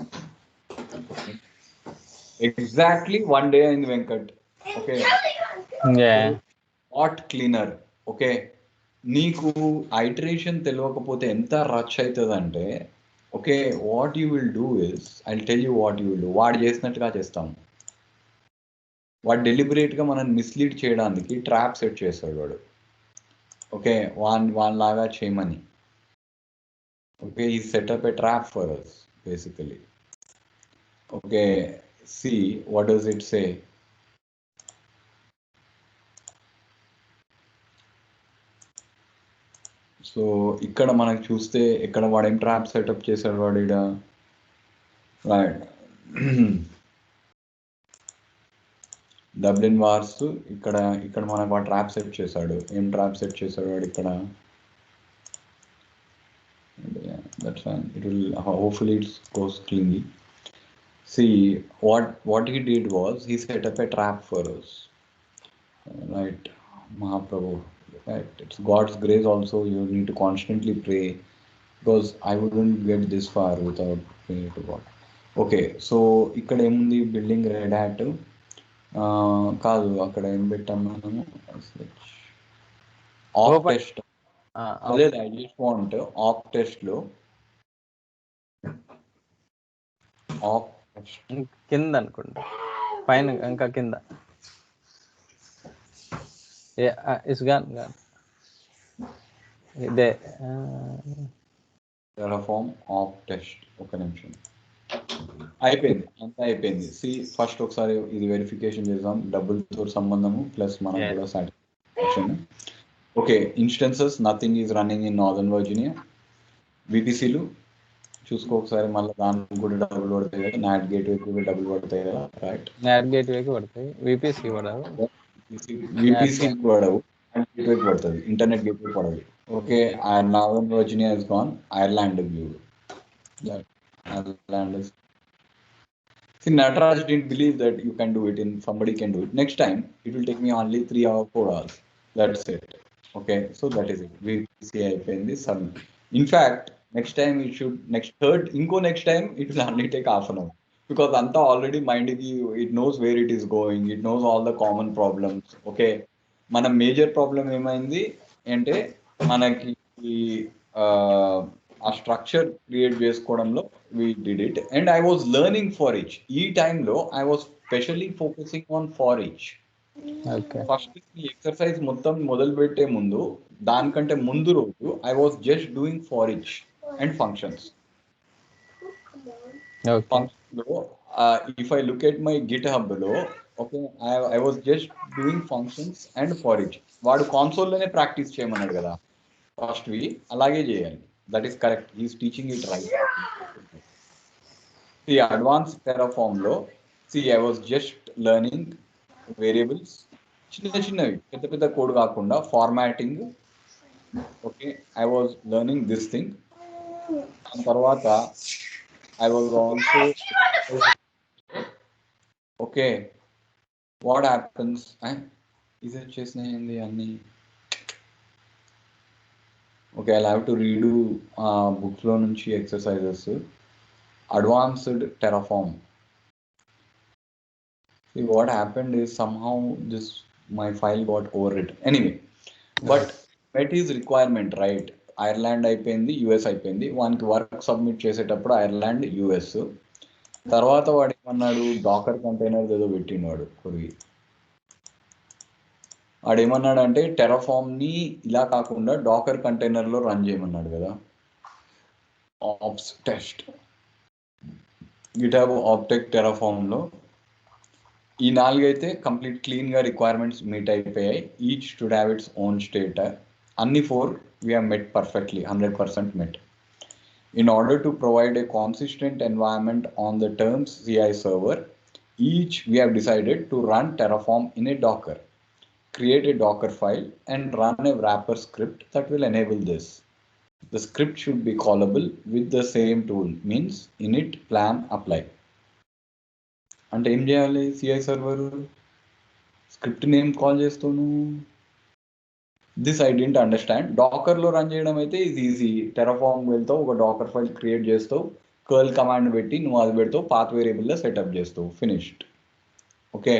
Exactly 1 day in Venkat. Okay. Yeah. Hot cleaner. Okay. నీకు iteration తెలియకపోతే ఎంత రచ్ అవుతుందంటే, okay what you will do is, I tell you what you will do. వాడు చేసినట్టుగా చేస్తాము. వాడు డెలిబరేట్గా మనం mislead చేయడానికి ట్రాప్ సెట్ చేస్తాడు వాడు. ఓకే, లాగా చేయమని. Okay, he set up a trap for us, basically. Okay, see, what does it say? So ఇక్కడ మనకు చూస్తే ఇక్కడ వాడు ఏం ట్రాప్ సెటప్ చేశాడు వాడు ఇక్కడ, రైట్. డబ్లిన్ వార్స్ ఇక్కడ మనకు వాడు ట్రాప్ సెట్ చేశాడు. ఏం ట్రాప్ సెట్ చేశాడు వాడు ఇక్కడ? That's fine. It will hopefully it goes cleanly. See, what he did was he set up a trap for us, right? Mahaprabhu, right? It's God's grace also. You need to constantly pray, because I wouldn't get this far without praying to God. Okay, so ఇక్కడ ఏముంది? Building red hat కాదు, అక్కడ ఏం పెట్టాం మనము? Of test. అదే I just want of test లో of test కింద అనుకుంటా, పైన ఇంకా కింద. గాన్ ఇదే టెరాఫార్మ్ ఆఫ్ టెస్ట్. ఒక నిమిషం, అయిపోయింది, అంతా అయిపోయింది. ఫస్ట్ ఒకసారి ఇది వెరిఫికేషన్ చేద్దాం. డబ్బులతో సంబంధము ప్లస్ మనకు కూడా satisfaction. Okay, instances nothing is running in northern Virginia. VPCలు చూసుకో ఒకసారి, మళ్ళీ దానికి కూడా డబ్బులు పడతాయి కదా, నాట్ గేట్వేకి కూడా డబ్బులు పడతాయి కదా, రైట్? నాట్ గేట్వేకి పడతాయి, VPC పడవు. VPC పడవు. గేట్వే పడుతుంది, ఇంటర్నెట్ గేట్వే పడదు. Okay, northern Virginia is gone, Ireland view. Ireland is. See, Nataraj didn't believe that you can do it and somebody can do it. Next time, it will take me only 3 hours, 4 hours. That's it. Okay, so that is it. We see in this some. In fact, next time it should, next time it will only take half an hour. Because Anta already mind it knows where it is going, it knows all the common problems. Okay. మన major problem ఏమైంది అంటే మనకి ఆ structure create చేసుకోవడంలో we did it and I was learning for each. ఈ టైంలో I was specially focusing on for each. First ఈ exercise మొత్తం మొదలు పెట్టే ముందు, దానికంటే ముందు రోజు I was just doing for each and functions. ఫంక్షన్లో if I look at my గిట్ హబ్లో, okay, I was just doing functions and for each. వాడు కాన్సోల్లోనే ప్రాక్టీస్ చేయమన్నాడు కదా ఫస్ట్వి, అలాగే చేయాలి. That is correct, he's teaching it right. ఈ అడ్వాన్స్ టెరాఫామ్లో I was just learning variables, చిన్నవి, పెద్ద కోడ్ కాకుండా formatting. Okay, I was learning this thing. దాని తర్వాత I was also okay what happens ఇది వచ్చేసినాయింది అన్ని. ఓకే, ఐ హ్యావ్ టు రీడూ బుక్స్లో నుంచి exercises. Advanced Terraform. See, what happened is somehow my file got overwritten. Anyway, but MET is requirement, right? Ireland అయిపోయింది, US అయిపోయింది. వానికి వర్క్ సబ్మిట్ చేసేటప్పుడు ఐర్లాండ్, US. తర్వాత వాడు ఏమన్నాడు, డాకర్ కంటైనర్ ఏదో పెట్టినాడు కొరిగి. వాడు ఏమన్నాడు అంటే టెరాఫామ్ని ఇలా కాకుండా డాకర్ కంటైనర్లో రన్ చేయమన్నాడు కదా. ఆప్స్ టెస్ట్ గిటాబ్ ఆప్టెక్ టెరాఫామ్లో ఈ 4 అయితే కంప్లీట్ క్లీన్గా రిక్వైర్మెంట్స్ మీట్ అయిపోయాయి. Each should have its own state. అన్ని 4 we have met perfectly, 100% met. In order to provide a consistent environment on the terms CI server, each we have decided to run Terraform in a Docker, create a Docker file and run a wrapper script that will enable this. The script should be callable with the same tool, means init, plan, apply. అంటే ఏం చేయాలి, CI server script name call చేస్తాను. This I don't understand. డాకర్లో రన్ చేయడం అయితే ఇది easy. Terraform వెళ్తావు, ఒక డాకర్ ఫైల్ క్రియేట్ చేస్తావు, కర్ల్ కమాండ్ పెట్టి నువ్వు అది పెడతావు, పాత్ వేరియబుల్లో సెటప్ చేస్తావు, finished. Okay,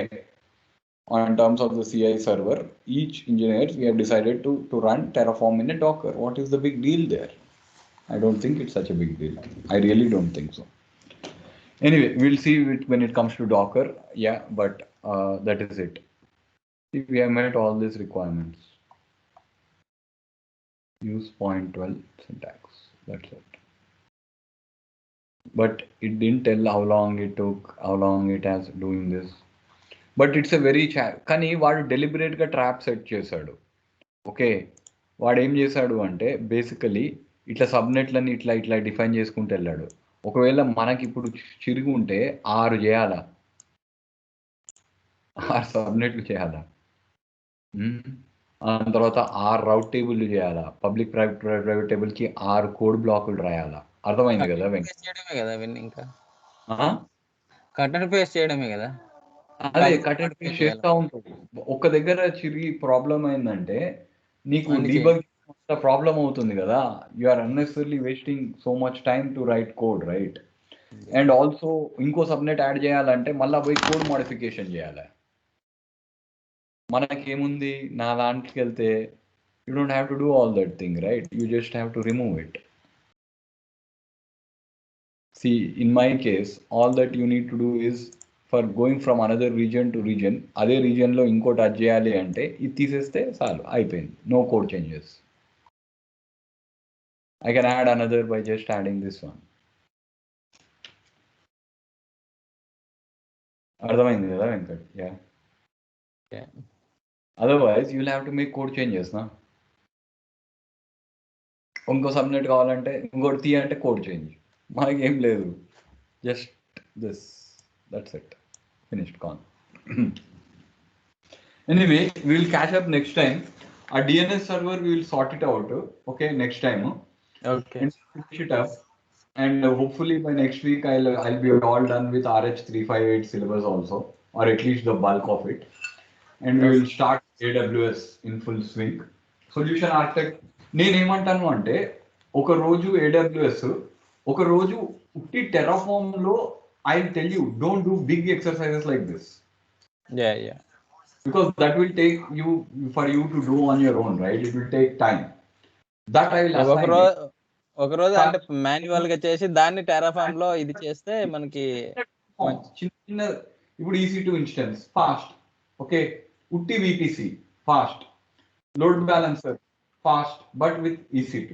on terms of the CI server, each engineer we have decided to run Terraform in a Docker. What is the big deal there? I don't think it's such a big deal. I really don't think so. Anyway, we'll see it when it comes to Docker. Yeah, but that is it. We have met all these requirements. Use 0.12 syntax. That's it. But it didn't tell how long it took, how long it has doing this. But it's a very కానీ వాడు డెలిబరేట్గా trap set చేశాడు. Okay, వాడు ఏం చేశాడు అంటే basically ఇట్లా సబ్నెట్లని ఇట్లా define చేసుకుంటూ వెళ్ళాడు. ఒకవేళ మనకి ఇప్పుడు చిరిగి ఉంటే 6 చేయాలా, 6 సబ్నెట్లు చేయాలా, దాని తర్వాత 6 రౌట్ టేబుల్ చేయాలా, పబ్లిక్ ప్రైవేట్ టేబుల్కి 6 కోడ్ బ్లాకులు రాయాలా. అర్థమైంది కదా వెంకట? ఇంకా కట్ అండ్ పేస్ట్ చేయడమే కదా. అదే కట్ అండ్ పేస్ట్ చేస్తూ ఉంటుంది. ఒక్క దగ్గర చిరిగి ప్రాబ్లం అయిందంటే నీకు డీబగ్ ప్రాబ్లం అవుతుంది కదా. You are unnecessarily wasting so much time to write code, right? And also ఇంకో సబ్నెట్ యాడ్ చేయాలంటే మళ్ళీ పోయి కోడ్ మోడిఫికేషన్ చేయాలి. మనకేముంది, నా దాంట్లోకి వెళ్తే you don't have to do all that thing, right? You just have to remove it. See, in my case, all that you need to do is for going from another region to region, అదే రీజియన్లో ఇంకోటి అది చేయాలి అంటే ఇది తీసేస్తే చాలు, అయిపోయింది. No code changes. I can add another by just adding this one. అర్థమైంది కదా Venkat? Yeah. Otherwise you'll have to make code changes, na? ఇంకో సబ్నెట్ కావాలంటే ఇంకోటి తీ అంటే కోడ్ చేంజ్. మనకేం లేదు, just this, that's it, finished, gone. Anyway, we'll catch up next time. A DNS server, we will sort it out. Okay, next time. Okay. And finish it up. And hopefully by next week, I'll be all done with RH358 syllabus also, or at least the bulk of it. And we will start AWS in full swing. Solution architect. నేనేమంటాను అంటే ఒక రోజు AWS, ఒక రోజు ఉట్టి Terraform లో I'll tell you, don't do big exercises like this. Yeah. Because that will take you for you to do on your own, right? It will take time. That I will assign. ఒక రోజు అంటే manual గా చేసి దాన్ని Terraform లో ఇది చేస్తే మనకి చిన్న ఇప్పుడు EC2 ఇన్స్టెన్స్ ఫాస్ట్, ఓకే, ఉట్టి VPC fast, load balancer fast, but with EC2.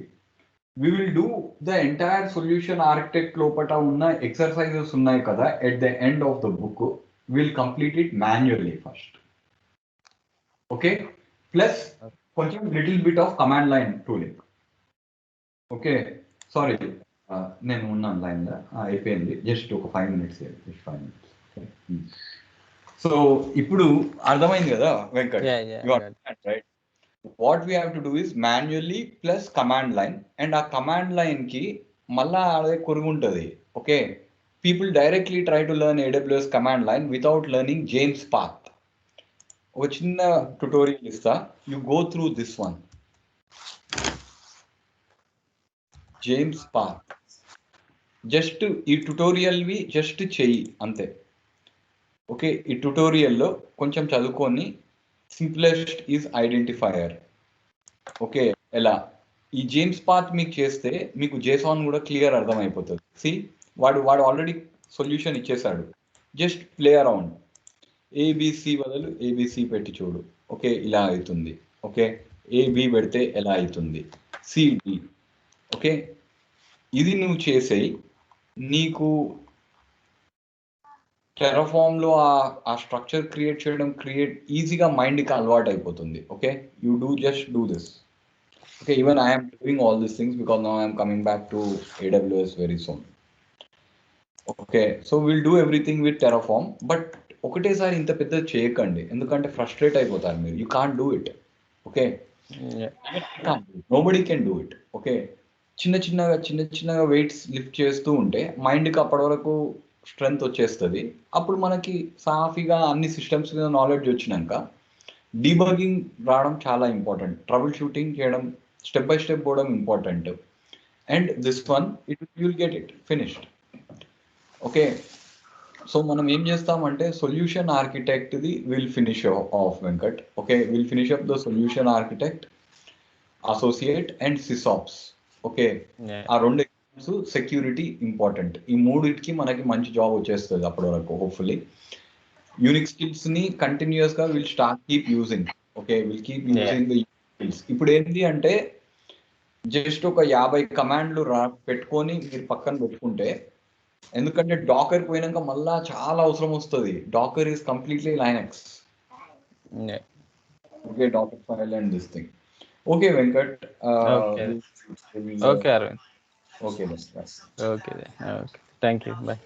We will do the entire solution architect లోపట ఉన్న ఎక్సర్సైజెస్ ఉన్నాయి కదా, at the end of the book we'll complete it manually first. Okay, plus కొంచెం little bit of command line tooling. Okay, sorry, నేను ఉన్నాను line లో, అయిపోయింది, just ఒక 5 minutes, జస్ట్ 5 minutes. సో ఇప్పుడు అర్థమైంది కదా Venkat, right? What we have to do is manually plus command line, and ఆ కమాండ్ లైన్ కి మళ్ళా అదే కొరుగుంటుంది. Okay, people directly try to learn AWS command line without learning JMESPath. ఒక చిన్న ట్యుటోరియల్ ఇస్తా, you go through this one. JMESPath, just ఈ ట్యుటోరియల్వి జస్ట్ చెయ్యి అంతే. ఓకే, ఈ ట్యుటోరియల్లో కొంచెం చదువుకొని సింప్లెస్ట్ ఈజ్ ఐడెంటిఫైయర్. ఓకే, ఎలా ఈ జేమ్స్ పాత్ మీకు చేస్తే మీకు జేసాన్ కూడా క్లియర్ అర్థమైపోతుంది. సి, వాడు ఆల్రెడీ సొల్యూషన్ ఇచ్చేసాడు, జస్ట్ ప్లే అరౌండ్. ABC బదులు ABC పెట్టి చూడు, ఓకే ఇలా అవుతుంది. ఓకే, AB పెడితే ఎలా అవుతుంది, CD. ఓకే, ఇది నువ్వు చేసేయి, నీకు టెరాఫామ్ లో ఆ స్ట్రక్చర్ క్రియేట్ చేయడం ఈజీగా మైండ్కి అలవాటు అయిపోతుంది. Okay, you just do this. Okay, even I'm doing all these things because now I'm coming back to AWS very soon. Okay, so will do everything with Terraform, but ఒకటేసారి ఇంత పెద్ద చేయకండి, ఎందుకంటే ఫ్రస్ట్రేట్ అయిపోతారు మీరు. You can't do it. Okay, nobody can do it. Okay, చిన్న చిన్నగా weights lift చేస్తూ ఉంటే మైండ్కి అప్పటి వరకు స్ట్రెంగ్త్ వచ్చేస్తుంది. అప్పుడు మనకి సాఫీగా అన్ని సిస్టమ్స్ మీద నాలెడ్జ్ వచ్చినాక డీబగింగ్ రావడం చాలా ఇంపార్టెంట్, ట్రబుల్ షూటింగ్ చేయడం, స్టెప్ బై స్టెప్ పోవడం important. And this one you'll get it finished. Okay, so మనం ఏం చేస్తామంటే సొల్యూషన్ ఆర్కిటెక్ట్ది will finish of Venkat. Okay, will finish up the solution architect, associate and SysOps. Okay, ఆ 2 exams, security important. ఈ 3కి మనకి మంచి జాబ్ వచ్చేస్తుంది అప్పటి వరకు హోప్ఫుల్లీ. యూనిక్ స్కిల్స్ ని కంటిన్యూస్ గా will start keep using. Okay, will keep using the skills. ఇప్పుడు ఏంటి అంటే జస్ట్ ఒక 50 కమాండ్లు పెట్టుకొని మీరు పక్కన పెట్టుకుంటే, ఎందుకంటే డాకర్ పోయినాక మళ్ళా చాలా అవసరం వస్తుంది. Docker is completely Linux. Okay, docker file and this thing. Okay Venkat, okay Aravind, okay, okay, thank you, bye.